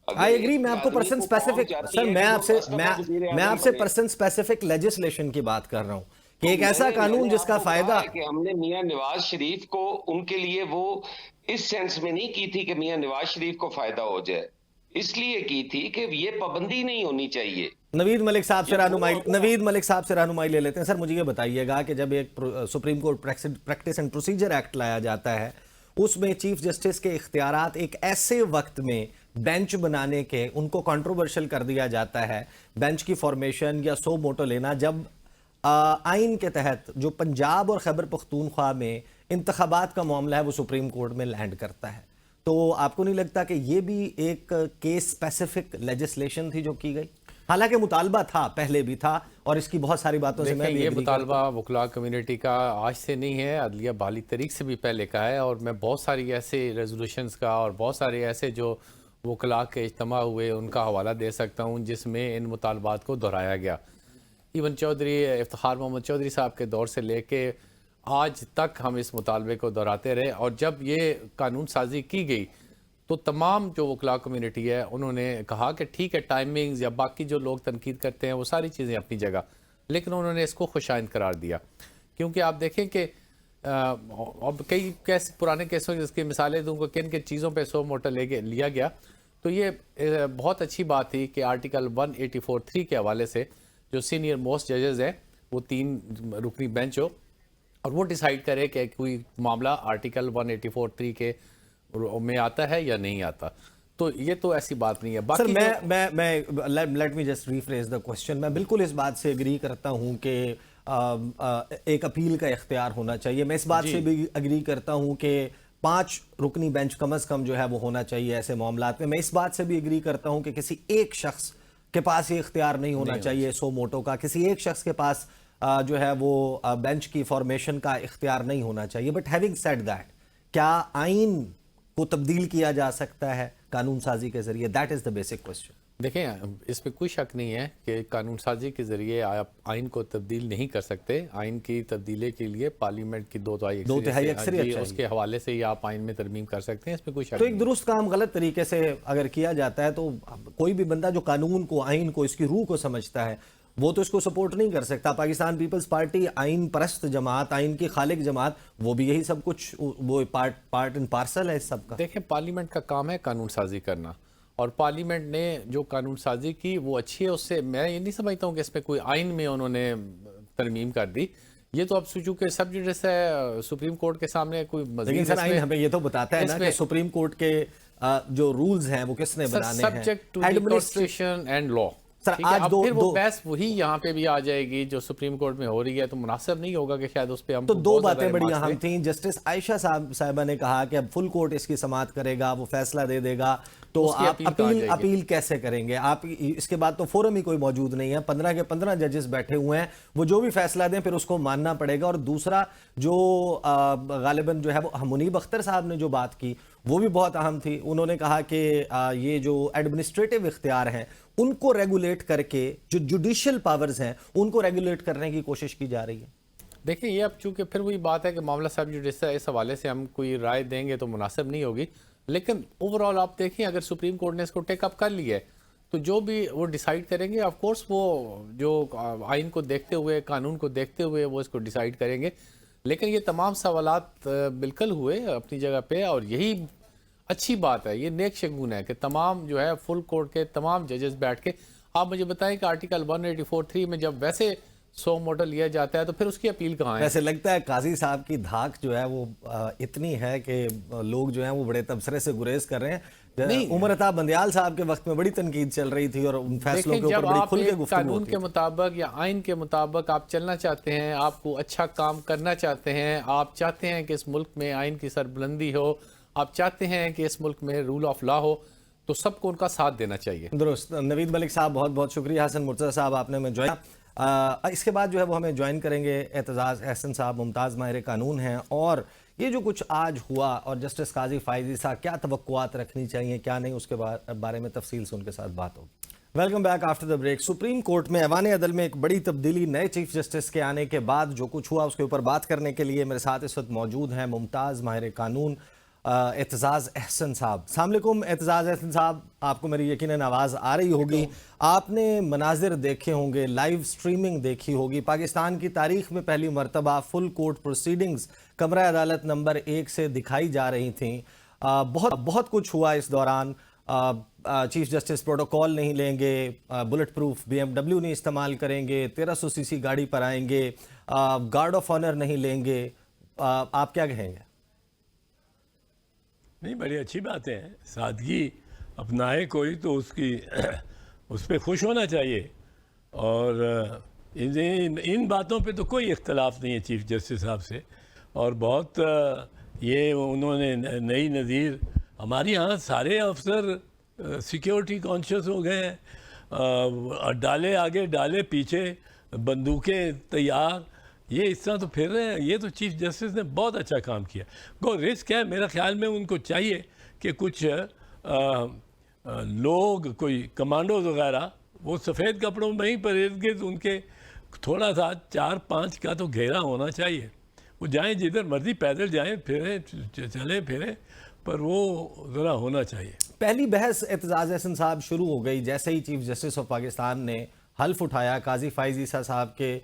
آئی ایگری، میں آپ کو پرسن اسپیسیفک، سر میں آپ سے پرسن اسپیسیفک لیجسلیشن کی بات کر رہا ہوں کہ ایک ایسا قانون جس کا فائدہ، کہ ہم نے میاں نواز شریف کو ان کے لیے وہ اس سینس میں نہیں کی تھی کہ میاں نواز شریف کو فائدہ ہو جائے، اس لیے کی تھی کہ یہ پابندی نہیں ہونی چاہیے۔ نوید ملک صاحب سے رہنمائی لے لیتے ہیں۔ سر مجھے یہ بتائیے گا کہ جب ایک supreme court practice and procedure act لایا جاتا ہے، اس میں چیف جسٹس کے اختیارات ایک ایسے وقت میں بینچ بنانے کے ان کو کنٹروورشل کر دیا جاتا ہے، بینچ کی فارمیشن یا سو موٹو لینا، جب آئین کے تحت جو پنجاب اور خیبر پختونخوا میں انتخابات کا معاملہ ہے وہ سپریم کورٹ میں لینڈ کرتا ہے، تو آپ کو نہیں لگتا کہ یہ بھی ایک کیس اسپیسیفک لیجسلیشن تھی جو کی گئی؟ حالانکہ مطالبہ تھا، پہلے بھی تھا، اور اس کی بہت ساری باتوں سے میں بھی یہ agree مطالبہ وکلاء کمیونٹی کا آج سے نہیں ہے، عدلیہ بحالی طریق سے بھی پہلے کا ہے، اور میں بہت ساری ایسے ریزولوشنز کا اور بہت سارے ایسے جو وکلاء کے اجتماع ہوئے ان کا حوالہ دے سکتا ہوں جس میں ان مطالبات کو دہرایا گیا۔ ایون افتخار محمد چودھری صاحب کے دور سے لے کے آج تک ہم اس مطالبے کو دہراتے رہے، اور جب یہ قانون سازی کی گئی تو تمام جو وکلاء کمیونٹی ہے انہوں نے کہا کہ ٹھیک ہے، ٹائمنگز یا باقی جو لوگ تنقید کرتے ہیں وہ ساری چیزیں اپنی جگہ، لیکن انہوں نے اس کو خوش آئند قرار دیا، کیونکہ آپ دیکھیں کہ اب کئی پرانے کیسوں جس کی مثالیں دوں کو کن کن چیزوں پہ سو موٹو لیا گیا، تو یہ بہت اچھی بات تھی کہ آرٹیکل 184(3) کے حوالے سے جو سینئر موسٹ ججز ہیں وہ 3 رکنی بینچ ہو اور وہ ڈیسائیڈ کرے کہ کوئی معاملہ آرٹیکل 184(3) کے میں آتا ہے یا نہیں آتا، تو یہ تو ایسی بات نہیں ہے۔ سر باقی میں لیٹ می جسٹ ریفریز دا کوسچن، میں بالکل اس بات سے اگری کرتا ہوں کہ ایک اپیل کا اختیار ہونا چاہیے، میں اس بات سے بھی اگری کرتا ہوں کہ 5 رکنی بینچ کم از کم جو ہے وہ ہونا چاہیے ایسے معاملات میں اس بات سے بھی اگری کرتا ہوں کہ کسی ایک شخص کے پاس یہ اختیار نہیں ہونا چاہیے سو موٹو کا، کسی ایک شخص کے پاس جو ہے وہ بینچ کی فارمیشن کا اختیار نہیں ہونا چاہیے۔ بٹ ہیونگ سیڈ دیٹ، کیا آئین کو تبدیل کیا جا سکتا ہے قانون سازی کے ذریعے؟ That is the basic question. دیکھیں اس میں کوئی شک نہیں ہے کہ قانون سازی کے ذریعے آپ آئین کو تبدیل نہیں کر سکتے، آئین کی تبدیلی کے لیے پارلیمنٹ کی 2 تہائی اکثریت اس کے حوالے سے ہی آپ آئین میں ترمیم کر سکتے ہیں، اس میں کوئی شک تو نہیں ایک درست کام غلط طریقے سے اگر کیا جاتا ہے تو کوئی بھی بندہ جو قانون کو، آئین کو، اس کی روح کو سمجھتا ہے وہ تو اس کو سپورٹ نہیں کر سکتا۔ پاکستان پیپلز پارٹی آئین پرست جماعت، آئین کی خالق جماعت، وہ بھی یہی سب کچھ، وہ پارٹ اینڈ پارسل ہے اس سب کا۔ دیکھیں پارلیمنٹ کا کام ہے قانون سازی کرنا، اور پارلیمنٹ نے جو قانون سازی کی وہ اچھی ہے، اس سے میں یہ نہیں سمجھتا ہوں کہ اس میں کوئی آئین میں انہوں نے ترمیم کر دی، یہ تو اب سوچو کہ سب جوڈس ہے سپریم کورٹ کے سامنے کوئی مزید، لیکن سر آئین ہمیں یہ تو بتاتا ہے نا کہ سپریم کورٹ کے جو رولز ہیں وہ کس نے بنانے ہیں، subject to the constitution and law. Sir آج پھر وہ بحث وہی یہاں پہ بھی آ جائے گی جو سپریم کورٹ میں ہو رہی ہے، تو مناسب نہیں ہوگا کہ شاید اس پہ ہم تو 2 باتیں بڑی اہم تھیں۔ جسٹس عائشہ صاحبہ نے کہا کہ اب فل کورٹ اس کی سماعت کرے گا، وہ فیصلہ دے دے گا، تو آپ اپیل کیسے کریں گے؟ آپ اس کے بعد تو فورم ہی کوئی موجود نہیں ہے، 15 کے 15 ججز بیٹھے ہوئے ہیں، وہ جو بھی فیصلہ دیں پھر اس کو ماننا پڑے گا۔ اور دوسرا جو غالباً جو ہے وہ منیب اختر صاحب نے جو بات کی وہ بھی بہت اہم تھی، انہوں نے کہا کہ یہ جو ایڈمنسٹریٹو اختیار ہیں ان کو ریگولیٹ کر کے، جو جوڈیشل پاورز ہیں ان کو ریگولیٹ کرنے کی کوشش کی جا رہی ہے۔ دیکھیں یہ اب چونکہ پھر وہی بات ہے کہ معاملہ سب جوڈیس ہے، اس حوالے سے ہم کوئی رائے دیں گے تو مناسب نہیں ہوگی، لیکن اوورآل آپ دیکھیں اگر سپریم کورٹ نے اس کو ٹیک اپ کر لیا ہے تو جو بھی وہ ڈیسائیڈ کریں گے، آف کورس وہ جو آئین کو دیکھتے ہوئے، قانون کو دیکھتے ہوئے وہ اس کو ڈیسائیڈ کریں گے، لیکن یہ تمام سوالات بالکل ہوئے اپنی جگہ پہ، اور یہی اچھی بات ہے، یہ نیک شگون ہے کہ تمام جو ہے فل کورٹ کے تمام ججز بیٹھ کے، آپ مجھے بتائیں کہ آرٹیکل 184(3) میں جب ویسے 100 ماڈل لیا جاتا ہے تو پھر اس کی اپیل کہاں ہے؟ ویسے لگتا ہے قاضی صاحب کی دھاک جو ہے وہ اتنی ہے کہ لوگ جو ہیں وہ بڑے تبصرے سے گریز کر رہے ہیں. عمر عطا بندیال صاحب کے وقت میں بڑی تنقید چل رہی تھی اور ان فیصلوں کے اوپر بڑی کھل کے گفتگو قانون ہوتی کے تھی. مطابق یا آئین کے مطابق آپ چلنا چاہتے ہیں، آپ کو اچھا کام کرنا چاہتے ہیں، آپ چاہتے ہیں کہ اس ملک میں آئین کی سربلندی ہو، آپ چاہتے ہیں کہ اس ملک میں رول آف لا ہو، تو سب کو ان کا ساتھ دینا چاہیے. درست. نوید ملک صاحب بہت بہت شکریہ. حسن مرتضیٰ صاحب آپ نے ہمیں جوائن. اس کے بعد جو ہے وہ ہمیں جوائن کریں گے اعتزاز احسن صاحب، ممتاز ماہر قانون ہیں، اور یہ جو کچھ آج ہوا اور جسٹس قاضی فائز عیسیٰ کیا توقعات رکھنی چاہیے کیا نہیں، اس کے بارے میں تفصیل سے ان کے ساتھ بات ہوگی. Welcome back after the break. Supreme court میں ایوان عدل میں ایک بڑی تبدیلی، نئے چیف جسٹس کے آنے کے بعد جو کچھ ہوا اس کے اوپر بات کرنے کے لیے میرے ساتھ اس وقت موجود ہیں ممتاز ماہر قانون اعتزاز احسن صاحب. السلام علیکم اعتزاز احسن صاحب. آپ کو میری یقیناً آواز آ رہی ہوگی. آپ نے مناظر دیکھے ہوں گے، لائیو سٹریمنگ دیکھی ہوگی. پاکستان کی تاریخ میں پہلی مرتبہ فل کورٹ پروسیڈنگز کمرہ عدالت نمبر 1 سے دکھائی جا رہی تھیں. بہت کچھ ہوا اس دوران. چیف جسٹس پروٹوکول نہیں لیں گے، بلٹ پروف BMW نہیں استعمال کریں گے، 1300 cc گاڑی پر آئیں گے، گارڈ آف آنر نہیں لیں گے. آپ کیا کہیں گے؟ نہیں، بڑی اچھی باتیں ہیں. سادگی اپنائے کوئی تو اس پہ خوش ہونا چاہیے. اور ان باتوں پہ تو کوئی اختلاف نہیں ہے چیف جسٹس صاحب سے. اور بہت یہ انہوں نے نئی نظیر. ہمارے یہاں سارے افسر سیکیورٹی کانشیس ہو گئے ہیں، ڈالے آگے ڈالے پیچھے، بندوقیں تیار. یہ اس طرح تو پھر رہے ہیں. یہ تو چیف جسٹس نے بہت اچھا کام کیا. رسک ہے میرا خیال میں. ان کو چاہیے کہ کچھ لوگ، کوئی کمانڈوز وغیرہ، وہ سفید کپڑوں میں ہی پر ارد گرد ان کے تھوڑا سا 4-5 کا تو گھیرا ہونا چاہیے. وہ جائیں جدھر مرضی، پیدل جائیں پھریں چلیں پھریں، پر وہ ذرا ہونا چاہیے. پہلی بحث اعتزاز احسن صاحب شروع ہو گئی جیسے ہی چیف جسٹس آف پاکستان نے حلف اٹھایا. قاضی فائز عیسیٰ صاحب کے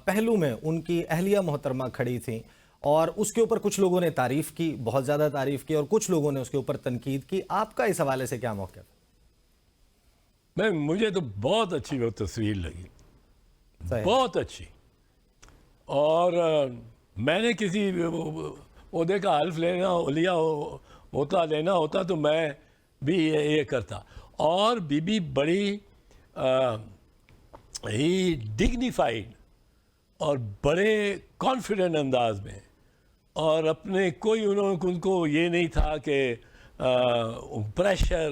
پہلو میں ان کی اہلیہ محترمہ کھڑی تھیں اور اس کے اوپر کچھ لوگوں نے تعریف کی، بہت زیادہ تعریف کی، اور کچھ لوگوں نے اس کے اوپر تنقید کی. آپ کا اس حوالے سے کیا موقف ہے؟ مجھے تو بہت اچھی وہ تصویر لگی، بہت اچھی. اور میں نے کسی عہدے کا حلف لینا ہوتا تو میں بھی یہ کرتا. اور بی بڑی ہی ڈگنیفائڈ اور بڑے کانفیڈنٹ انداز میں، اور اپنے کوئی ان کو یہ نہیں تھا کہ پریشر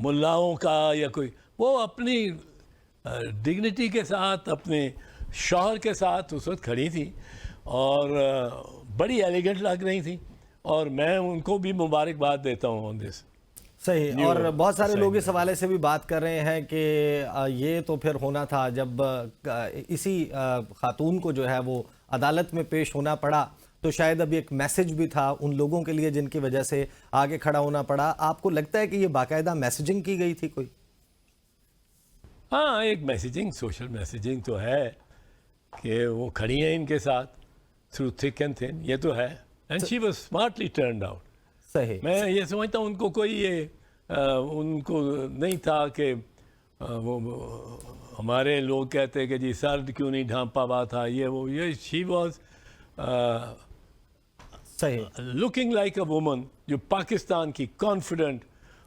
ملاؤں کا یا کوئی. وہ اپنی ڈگنیٹی کے ساتھ، اپنے شوہر کے ساتھ اس وقت کھڑی تھی اور بڑی ایلیگنٹ لگ رہی تھی. اور میں ان کو بھی مبارکباد دیتا ہوں آن دس. صحیح. اور بہت سارے لوگ اس حوالے سے بھی بات کر رہے ہیں کہ یہ تو پھر ہونا تھا جب اسی خاتون کو جو ہے وہ عدالت میں پیش ہونا پڑا، تو شاید اب ایک میسج بھی تھا ان لوگوں کے لیے جن کی وجہ سے آگے کھڑا ہونا پڑا. آپ کو لگتا ہے کہ یہ باقاعدہ میسیجنگ کی گئی تھی کوئی؟ ہاں، ایک میسیجنگ، سوشل میسیجنگ تو ہے کہ وہ کھڑی ہیں ان کے ساتھ تھرو تھک اینڈ تھن. یہ تو ہے. And she was smartly turned out. صحیح. میں یہ سمجھتا ہوں ان کو کوئی ان کو نہیں تھا کہ وہ ہمارے لوگ کہتے کہ جی سر کیوں نہیں ڈھانپا ہوا تھا یہ وہ. یہ شی واز صحیح لکنگ لائک اے وومن جو پاکستان کی کانفیڈنٹ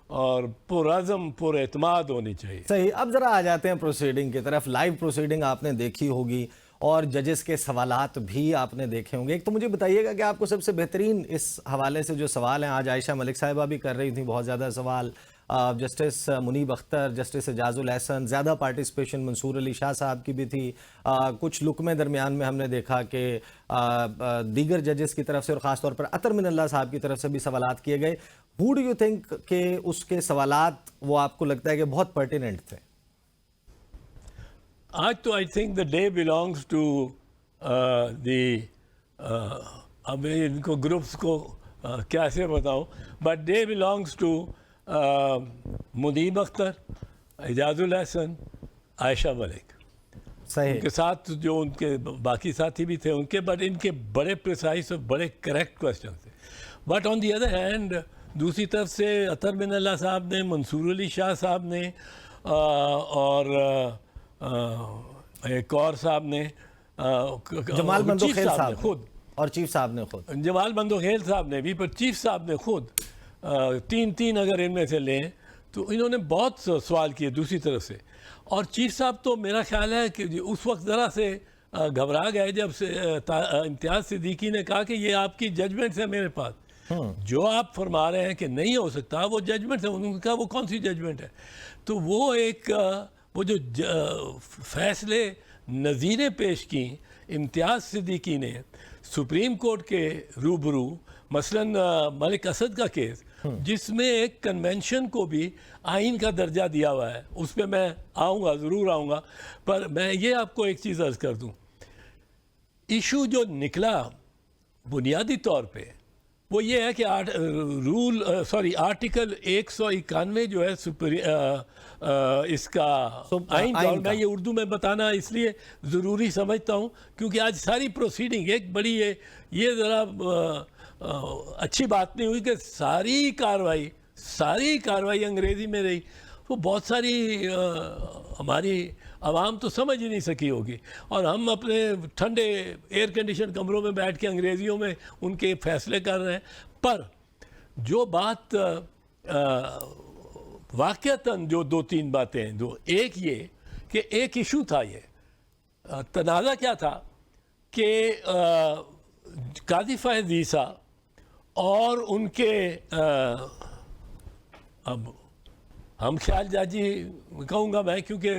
اور پرعزم پر اعتماد ہونی چاہیے. صحیح. اب ذرا آ جاتے ہیں پروسیڈنگ کی طرف. لائیو پروسیڈنگ آپ نے دیکھی ہوگی اور ججز کے سوالات بھی آپ نے دیکھے ہوں گے. ایک تو مجھے بتائیے گا کہ آپ کو سب سے بہترین اس حوالے سے جو سوال ہیں، آج عائشہ ملک صاحبہ بھی کر رہی تھیں بہت زیادہ سوال، جسٹس منیب اختر، جسٹس اعجاز الاحسن، زیادہ پارٹیسپیشن منصور علی شاہ صاحب کی بھی تھی. کچھ لقمے درمیان میں ہم نے دیکھا کہ دیگر ججز کی طرف سے اور خاص طور پر عطر من اللہ صاحب کی طرف سے بھی سوالات کیے گئے. Who do you think کہ اس کے سوالات وہ آپ کو لگتا ہے کہ بہت پرٹیننٹ تھے؟ آج تو I think the day belongs to the, اب ان کو گروپس کو کیسے بتاؤں، but day belongs to Muneeb Akhtar, Ijaz ul Ahsan, Ayesha Malik. صحیح. ان کے ساتھ جو ان کے باقی ساتھی بھی تھے ان کے، بٹ ان کے بڑے پریسائز اور بڑے کریکٹ کویسچن تھے. But on the other hand دوسری طرف سے عطر من اللہ صاحب نے، منصور علی شاہ صاحب نے، اور एक और साहब ने जमाल बंदोखेल चीफ साहब ने खुद, और चीफ साहब ने खुद, जमाल बंदोखेल साहब ने भी, पर चीफ साहब ने खुद तीन अगर इनमें से लें तो इन्होंने बहुत सवाल किए दूसरी तरफ से। और चीफ साहब तो मेरा ख्याल है कि उस वक्त ज़रा से घबरा गए जब से इम्तियाज़ सिद्दीकी ने कहा कि ये आपकी जजमेंट्स है मेरे पास, जो आप फरमा रहे हैं कि नहीं हो सकता वो जजमेंट है। उन्होंने कहा वो कौन सी जजमेंट है? तो वो वो जो फैसले नज़ीरें पेश की इम्तियाज़ सिद्दीकी ने सुप्रीम कोर्ट के रूबरू, मसलन मलिक असद का केस जिसमें एक कन्वेंशन को भी आइन का दर्जा दिया हुआ है, उस पर मैं आऊँगा, ज़रूर आऊँगा। पर मैं ये आपको एक चीज़ अर्ज़ कर दूँ, इशू जो निकला बुनियादी तौर पे वो ये है कि आर्टिकल 191 जो है इसका आइन का, और मैं ये उर्दू में बताना इसलिए ज़रूरी समझता हूँ क्योंकि आज सारी प्रोसीडिंग एक बड़ी ये ज़रा अच्छी बात नहीं हुई कि सारी कार्रवाई अंग्रेज़ी में रही। तो बहुत सारी हमारी आवाम तो समझ ही नहीं सकी होगी, और हम अपने ठंडे एयर कंडीशन कमरों में बैठ के अंग्रेज़ियों में उनके फैसले कर रहे हैं। पर जो बात वाक़तन जो दो तीन बातें हैं, एक ये कि एक इशू था, ये तनाज़ा क्या था कि काज़ी फ़ाइज़ ईसा और उनके अब हम ख्याल जाजी कहूँगा मैं, क्योंकि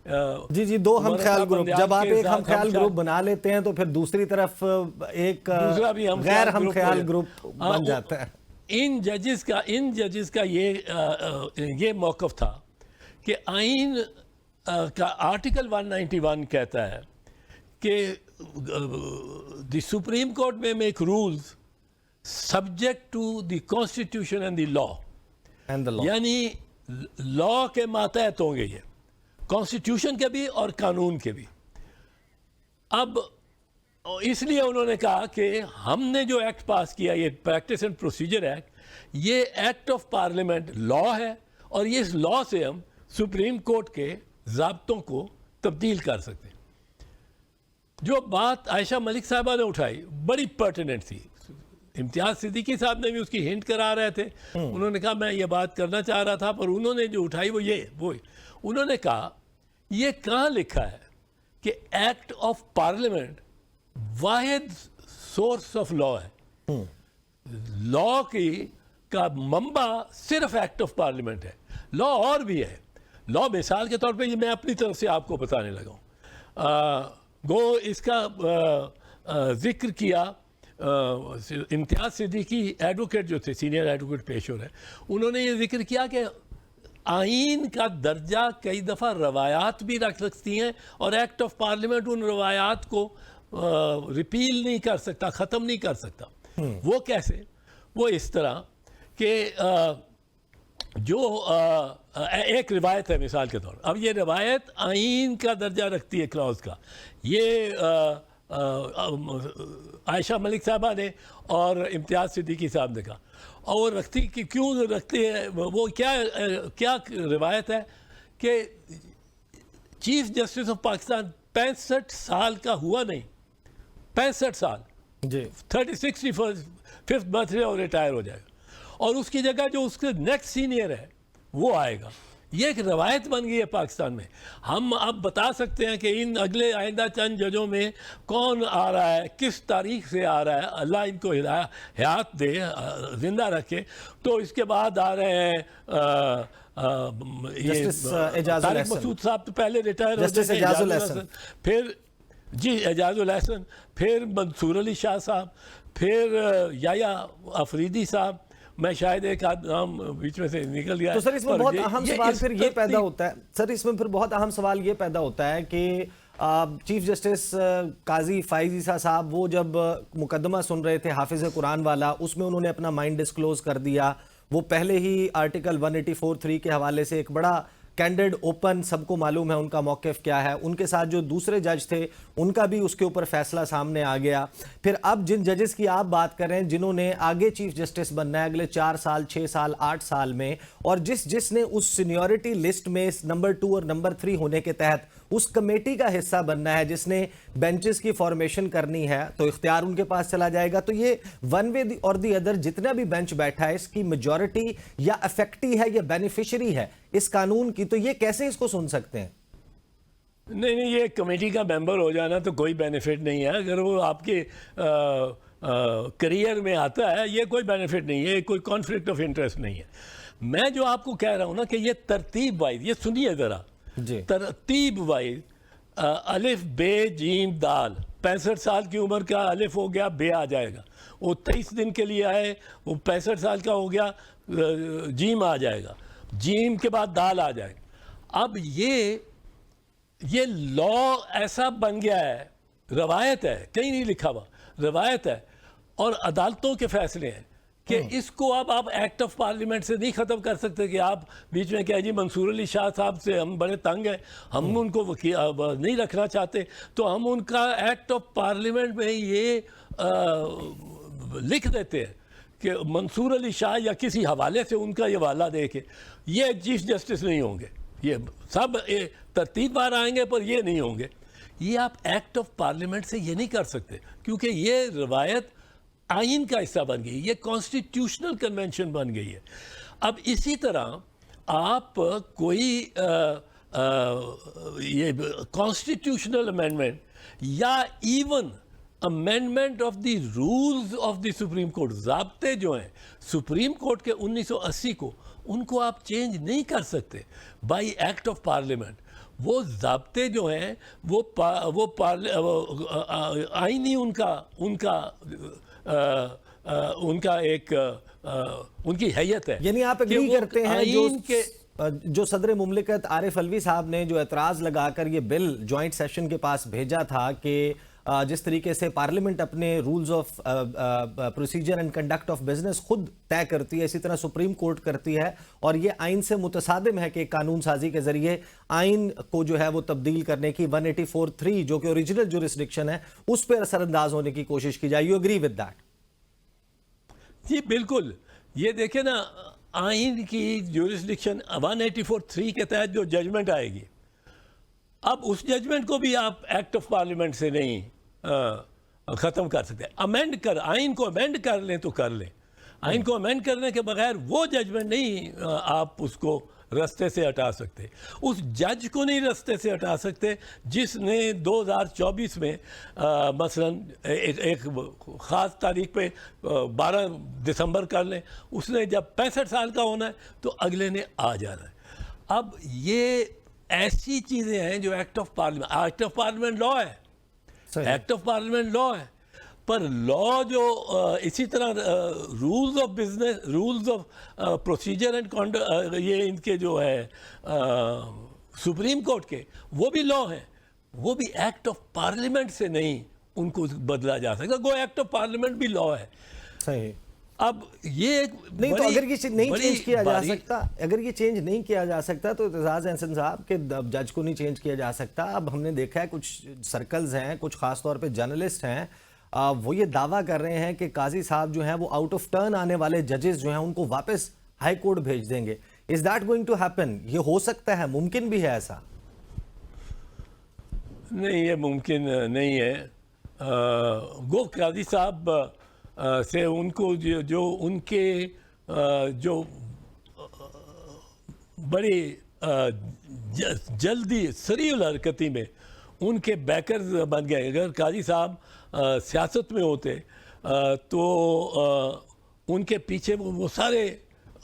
जी दो हम ख्याल ग्रुप, जब आप एक हम ख्याल ग्रुप बना लेते हैं तो फिर दूसरी तरफ एक दूसरा भी गैर हम ख्याल ग्रुप बन जाता है। इन जजेस का ये मौक़िफ़ था कि आइन का आर्टिकल 191 कहता है कि द सुप्रीम कोर्ट में make rules subject to the constitution and the law, यानी लॉ के मातहत होंगे ये, कॉन्स्टिट्यूशन के भी और कानून के भी। अब इसलिए उन्होंने कहा कि हमने जो एक्ट पास किया, ये प्रैक्टिस एंड प्रोसीजर एक्ट, ये एक्ट ऑफ पार्लियामेंट लॉ है, और ये इस लॉ से हम सुप्रीम कोर्ट के ज़ाब्तों को तब्दील कर सकते हैं। जो बात आयशा मलिक साहबा ने उठाई बड़ी पर्टिनेंट थी, इम्तियाज़ सिद्दीकी साहब ने भी उसकी हिंट करा रहे थे। उन्होंने कहा मैं ये बात करना चाह रहा था, पर उन्होंने जो उठाई वो उन्होंने कहा ये कहाँ लिखा है कि act of parliament Wahid source of law है। लॉ का मंबा सिर्फ एक्ट ऑफ पार्लियामेंट है, लॉ और भी है। लॉ मिसाल के तौर पे ये मैं अपनी तरफ से आपको बताने लगा हूँ। इसका जिक्र किया इम्तियाज़ सिद्दीकी एडवोकेट जो थे, सीनियर एडवोकेट पेश हो रहे, उन्होंने ये जिक्र किया कि आइन का दर्जा कई दफ़ा रवायात भी रख सकती हैं, और एक्ट ऑफ पार्लियामेंट उन रवायात को रिपील नहीं कर सकता, ख़त्म नहीं कर सकता। वो कैसे? वो इस तरह कि जो एक रिवायत है मिसाल के तौर, अब ये रिवायत आइन का दर्जा रखती है क्लॉज का, ये आयशा मलिक साहबा ने और इम्तियाज़ सिद्दीकी साहब ने कहा, और रखती कि क्यों रखती है, वो क्या रिवायत है कि चीफ जस्टिस ऑफ पाकिस्तान 65 साल का हुआ नहीं, 65 साल जी, 65th बर्थडे और रिटायर हो जाएगा, और उसकी जगह जो उसके नेक्स्ट सीनियर है वो आएगा। ये एक रवायत बन गई है पाकिस्तान में। हम अब बता सकते हैं कि इन अगले आइंदा चंद जजों में कौन आ रहा है, किस तारीख से आ रहा है, अल्लाह इनको हयात दे, जिंदा रखे। तो इसके बाद आ रहे हैं तारिक मसूद साहब, तो पहले रिटायर हो गए, एजाजुल हसन, फिर जी एजाजुल हसन, फिर मंसूर अली शाह साहब, फिर याया अफरीदी साहब, मैं शायद एक नाम बीच में से निकल गया। तो सर इसमें बहुत अहम सवाल फिर ये पैदा होता है, सर इसमें फिर बहुत अहम सवाल ये पैदा होता है कि चीफ जस्टिस काजी फ़ाइज़ ईसा साहब वो जब मुकदमा सुन रहे थे हाफिज़ कुरान वाला, उसमें उन्होंने अपना माइंड डिस्क्लोज कर दिया। वो पहले ही आर्टिकल 184(3) के हवाले से एक बड़ा कैंडिड ओपन, सबको मालूम है उनका मौक़िफ़ क्या है। उनके साथ जो दूसरे जज थे उनका भी उसके ऊपर फैसला सामने आ गया। फिर अब जिन जजेस की आप बात कर रहे हैं जिन्होंने आगे चीफ जस्टिस बनना है अगले 4 साल, 6 साल, 8 साल में, और जिसने उस सीनियरिटी लिस्ट में नंबर 2 और नंबर 3 होने के तहत उस कमेटी का हिस्सा बनना है जिसने बेंचेस की फॉर्मेशन करनी है, तो इख्तियार उनके पास चला जाएगा। तो ये वन वे और दी अदर जितना भी बेंच बैठा है, इसकी मेजॉरिटी या अफेक्टी है या बेनिफिशियरी है इस कानून की, तो ये कैसे इसको सुन सकते हैं? नहीं, ये कमेटी का मेंबर हो जाना तो कोई बेनिफिट नहीं है। अगर वो आपके करियर में आता है, ये कोई बेनिफिट नहीं है, कोई कॉन्फ्लिक्ट ऑफ इंटरेस्ट नहीं है। मैं जो आपको कह रहा हूँ ना कि ये तरतीब वाइज, ये सुनिए ज़रा, तरतीब वाइज अलिफ बे जीम दाल, 65 साल की उम्र का अलिफ हो गया, बे आ जाएगा। वो 23 दिन के लिए आए, वो 65 साल का हो गया, जीम आ जाएगा, जीम के बाद दाल आ जाएगा। अब ये लॉ ऐसा बन गया है, रवायत है, कहीं नहीं लिखा हुआ, रवायत है और अदालतों के फैसले हैं कि इसको अब आप एक्ट ऑफ पार्लियामेंट से नहीं ख़त्म कर सकते कि आप बीच में क्या जी मंसूर अली शाह साहब से हम बड़े तंग हैं, हम उनको नहीं रखना चाहते, तो हम उनका एक्ट ऑफ पार्लियामेंट में ये लिख देते हैं कि मंसूर अली शाह या किसी हवाले से उनका ये हवाला दे के ये चीफ जस्टिस नहीं होंगे, ये सब तरतीब बार आएंगे पर ये नहीं होंगे। ये आप एक्ट ऑफ पार्लियामेंट से ये नहीं कर सकते क्योंकि ये रवायत आइन का हिस्सा बन गई, ये कॉन्स्टिट्यूशनल कन्वेंशन बन गई है। अब इसी तरह आप कोई ये कॉन्स्टिट्यूशनल अमेंडमेंट या even amendment of the rules of the supreme court, ज़ाब्ते जो हैं सुप्रीम कोर्ट के 1980 को, उनको आप चेंज नहीं कर सकते बाय एक्ट ऑफ पार्लियामेंट। वो ज़ाब्ते जो हैं वो आईनी उनका एक उनकी हैयत है। यानी आप एग्री करते हैं जो सदर मुमलिकत आरिफ अलवी साहब ने जो एतराज़ लगाकर ये बिल जॉइंट सेशन के पास भेजा था कि जिस तरीके से पार्लियामेंट अपने rules of procedure and conduct of business खुद तय करती है, इसी तरह सुप्रीम कोर्ट करती है, और ये आइन से मुतसादिम है कि कानून साजी के जरिए आइन को जो है वो तब्दील करने की 184(3) जो कि ओरिजिनल जुरिस्डिक्शन है उस पर असरअंदाज होने की कोशिश की जाए। You agree with that? जी बिल्कुल। ये देखे ना, आइन की जुरिस्डिक्शन 184(3) के तहत जो जजमेंट आएगी, अब उस जजमेंट को भी आप एक्ट ऑफ पार्लियामेंट से नहीं ख़त्म कर सकते। आइन को अमेंड कर लें तो कर लें, आइन को अमेंड करने के बगैर वो जजमेंट नहीं आप उसको रास्ते से हटा सकते, उस जज को नहीं रास्ते से हटा सकते जिसने 2024 में मसलन एक ख़ास तारीख पे 12 दिसंबर कर लें, उसने जब 65 साल का होना है तो अगले ने आ जाना है। अब ये ऐसी चीज़ें हैं जो एक्ट ऑफ पार्लियामेंट लॉ है, एक्ट ऑफ पार्लियामेंट लॉ है, पर लॉ जो इसी तरह rules of business, rules of procedure and conduct, ये इनके जो है सुप्रीम कोर्ट के, वो भी लॉ हैं, वो भी एक्ट ऑफ पार्लियामेंट से नहीं उनको बदला जा सकता। गो एक्ट ऑफ पार्लियामेंट भी लॉ है। सही। अब ये नहीं, तो अगर ये नहीं चेंज किया जा सकता, अगर ये चेंज नहीं किया जा सकता तो एतजाज़ एहसन साहब के जज को नहीं चेंज किया जा सकता। अब हमने देखा है कुछ सर्कल्स हैं, कुछ खास तौर पे जर्नलिस्ट हैं, वो ये दावा कर रहे हैं कि काजी साहब जो हैं वो आउट ऑफ टर्न आने वाले जजेस जो हैं उनको वापस हाई कोर्ट भेज देंगे। Is that going to happen? ये हो सकता है, मुमकिन भी है ऐसा? नहीं, ये मुमकिन नहीं है। गो काजी साहब से उनको जो उनके जो बड़ी जल्दी सरीउल हरकती में उनके बैकर्स बन गए। अगर काजी साहब सियासत में होते तो उनके पीछे वो सारे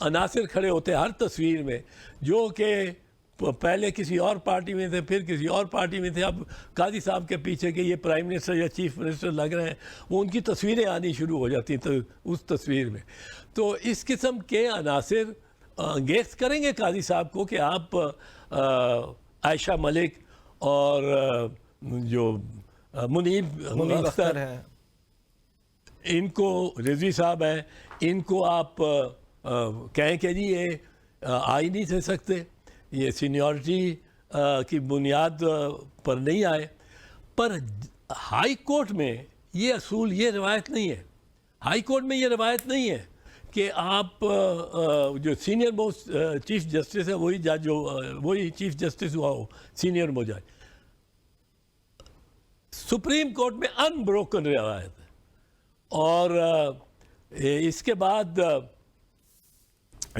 अनासिर खड़े होते हर तस्वीर में, जो कि पहले किसी और पार्टी में थे, फिर किसी और पार्टी में थे, अब काजी साहब के पीछे के ये प्राइम मिनिस्टर या चीफ मिनिस्टर लग रहे हैं, वो उनकी तस्वीरें आनी शुरू हो जाती तो उस तस्वीर में। तो इस किस्म के अनासिर अंगेज करेंगे काजी साहब को कि आप आयशा मलिक और जो मुनीब अख्तर हैं, इनको, रिजवी साहब हैं, इनको आप कहें कि जी ये आ ही नहीं दे सकते, ये सीनियरिटी की बुनियाद पर नहीं आए। पर हाई कोर्ट में ये असूल, ये रवायत नहीं है। हाई कोर्ट में ये रवायत नहीं है कि आप जो सीनियर मोस्ट चीफ जस्टिस है वही जज हो, वही चीफ जस्टिस हुआ हो, सीनियर मोस्ट जज। सुप्रीम कोर्ट में अनब्रोकन रिवायत है। और इसके बाद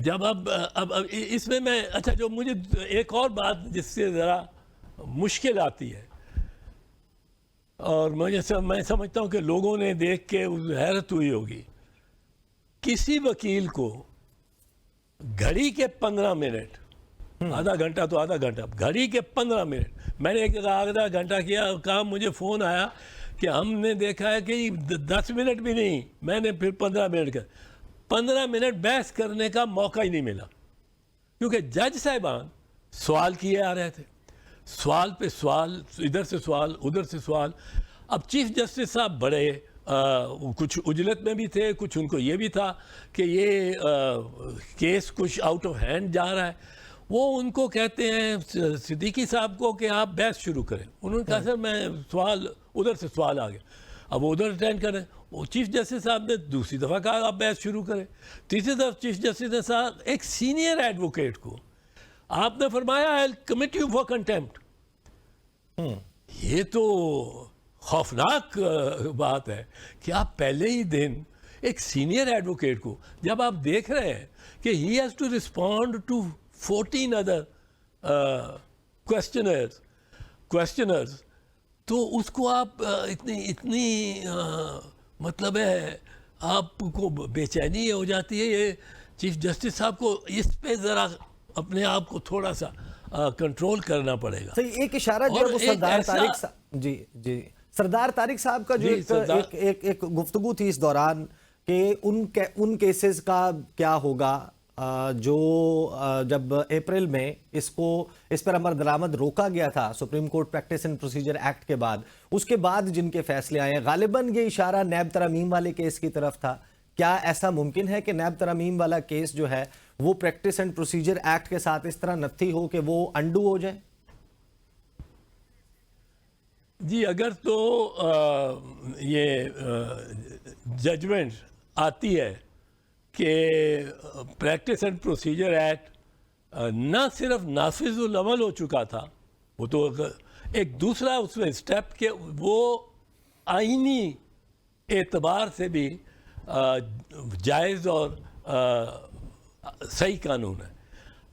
जब अब इसमें मैं अच्छा जो मुझे एक और बात जिससे ज़रा मुश्किल आती है और मैं समझता हूँ कि लोगों ने देख के हैरत हुई होगी, किसी वकील को घड़ी के 15 मिनट, आधा घंटा तो आधा घंटा, घड़ी के 15 मिनट, मैंने एक आधा घंटा किया, कहा मुझे फ़ोन आया कि हमने देखा है कि 10 मिनट भी नहीं, मैंने फिर 15 मिनट का 15 मिनट बहस करने का मौका ही नहीं मिला, क्योंकि जज साहिबान सवाल किए आ रहे थे, सवाल पे सवाल, इधर से सवाल उधर से सवाल। अब चीफ जस्टिस साहब बड़े कुछ उजलत में भी थे, कुछ उनको ये भी था कि ये केस कुछ आउट ऑफ हैंड जा रहा है। वो उनको कहते हैं सिद्दीकी साहब को कि आप बहस शुरू करें। उन्होंने कहा सर मैं सवाल उधर से सवाल आ गया, अब वो उधर अटेंड करें। वो चीफ जस्टिस साहब ने दूसरी दफ़ा कहा आप बहस शुरू करें। तीसरी दफ़ा चीफ जस्टिस ने साहब एक सीनियर एडवोकेट को आपने फरमाया I will commit you for contempt. ये तो खौफनाक बात है कि आप पहले ही दिन एक सीनियर एडवोकेट को, जब आप देख रहे हैं कि he has to respond to 14 other questioners, तो उसको आप इतनी मतलब है आपको बेचैनी हो जाती है। ये चीफ जस्टिस साहब को इस पे ज़रा अपने आप को थोड़ा सा कंट्रोल करना पड़ेगा। सही एक इशारा जो है वो सरदार तारिक साहब, जी सरदार तारिक साहब का जो एक गुफ्तगू थी इस दौरान कि उन केसेस का क्या होगा जो जब अप्रैल में इस पर अमल दरामद रोका गया था supreme court practice and procedure act के बाद, उसके बाद जिनके फैसले आए हैं, गालिबन ये इशारा नैब तरमीम वाले केस की तरफ था। क्या ऐसा मुमकिन है कि नैब तरमीम वाला केस जो है वो प्रैक्टिस एंड प्रोसीजर एक्ट के साथ इस तरह नत्थी हो कि वो अंडू हो जाए? जी, अगर तो ये जजमेंट आती है कि प्रैक्टिस एंड प्रोसीजर एक्ट ना सिर्फ नाफिजुल अमल हो चुका था, वो तो एक दूसरा उसमें स्टेप के वो आईनी एतबार से भी जायज़ और सही कानून है।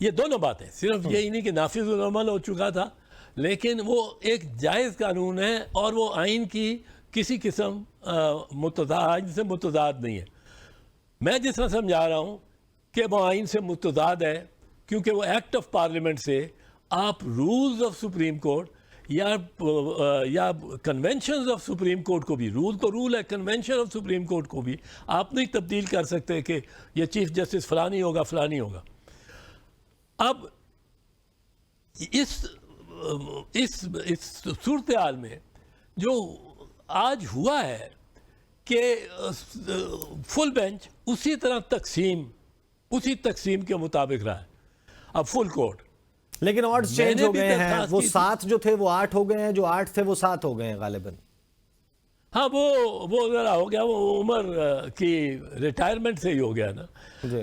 ये दोनों बातें, सिर्फ यही नहीं कि नाफिजुल अमल हो चुका था, लेकिन वो एक जायज़ कानून है और वो आइन की किसी किस्म आइन से मुतज़ाद नहीं है। मैं जिस तरह समझा रहा हूँ कि वो आइन से मुतज़ाद है, क्योंकि वो एक्ट ऑफ पार्लियामेंट से आप रूल्स ऑफ सुप्रीम कोर्ट या कन्वेंशन ऑफ सुप्रीम कोर्ट को भी, रूल तो रूल है, कन्वेंशन ऑफ सुप्रीम कोर्ट को भी आप नहीं तब्दील कर सकते कि ये चीफ जस्टिस फलानी होगा फलानी होगा। अब इस सूरत हाल में जो आज हुआ है कि फुल बेंच उसी तरह तकसीम के मुताबिक रहा है। अब फुल कोर्ट, लेकिन ऑड्स चेंज हो गए हैं, वो 7 जो थे वो 8 हो गए हैं, जो 8 थे वो 7 हो गए हैं गालिबन। हाँ, वो जरा हो गया, वो उम्र की रिटायरमेंट से ही हो गया ना।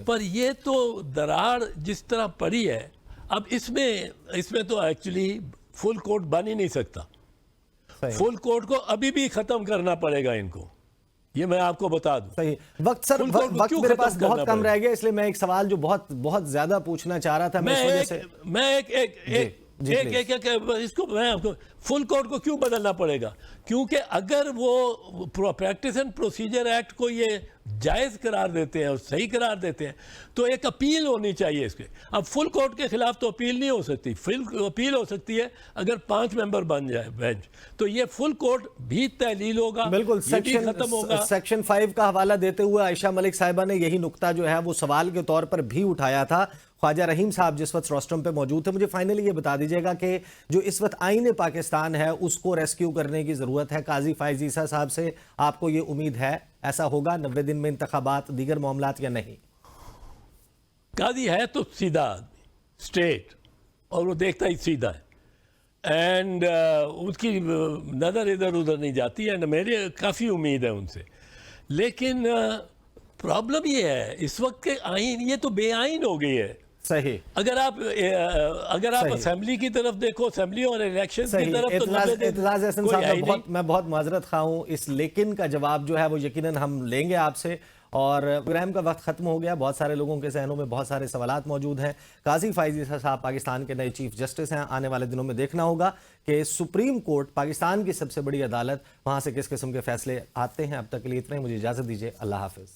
पर ये तो दरार जिस तरह पड़ी है, अब इसमें तो एक्चुअली फुल कोर्ट बन ही नहीं सकता। फुल कोर्ट को अभी भी खत्म करना पड़ेगा इनको, ये मैं आपको बता दूं। सही वक्त सर, वक्त मेरे पास बहुत कम रह गया, इसलिए मैं एक सवाल जो बहुत ज्यादा पूछना चाह रहा था, मैं आपको फुल कोर्ट को क्यों बदलना पड़ेगा? क्योंकि अगर वो प्रैक्टिस एंड प्रोसीजर एक्ट को ये जायज़ करार देते हैं और सही करार देते हैं तो एक अपील होनी चाहिए इसके। अब फुल कोर्ट के खिलाफ तो अपील नहीं हो सकती, फुल अपील हो सकती है अगर 5 मेंबर बन जाए बेंच, तो ये फुल कोर्ट भी तहलील होगा, बिल्कुल खत्म होगा। सेक्शन 5 का हवाला देते हुए आयशा मलिक साहिबा ने यही नुक्ता जो है वो सवाल के तौर पर भी उठाया था। ख्वाजा रहीम साहब जिस वक्त रोस्ट्रम पे मौजूद थे, मुझे फाइनली ये बता दीजिएगा कि जो इस वक्त आईन पाकिस्तान है उसको रेस्क्यू करने की जरूरत है। काजी फायज ईसा साहब से आपको ये उम्मीद है ऐसा होगा 90 दिन में इंतखाबात दीगर मामलात या नहीं? काजी है तो सीधा आदमी, स्ट्रेट, और वो देखता ही सीधा है एंड उसकी नज़र इधर उधर नहीं जाती है। मेरी काफ़ी उम्मीद है उनसे, लेकिन प्रॉब्लम ये है इस वक्त के आइन, ये तो बेआइन हो गई है। صحیح अगर आप صحیح۔ असेंबली की तरफ देखो, असेंबली और इलेक्शन की صحیح तरफ तो اعتراض احسن कोई है صاحب ही میں بہت معذرت خواہ ہوں، اس لیکن کا جواب جو ہے وہ یقیناً ہم لیں گے آپ سے، اور پروگرام کا وقت ختم ہو گیا، بہت سارے لوگوں کے ذہنوں میں بہت سارے سوالات موجود ہیں۔ قاضی فائز عیسیٰ صاحب پاکستان کے نئے چیف جسٹس ہیں، آنے والے دنوں میں دیکھنا ہوگا کہ سپریم کورٹ پاکستان کی سب سے بڑی عدالت، وہاں سے کس قسم کے فیصلے آتے ہیں۔ اب تک کے لیے اتنا ہی، مجھے اجازت دیجیے، اللہ حافظ۔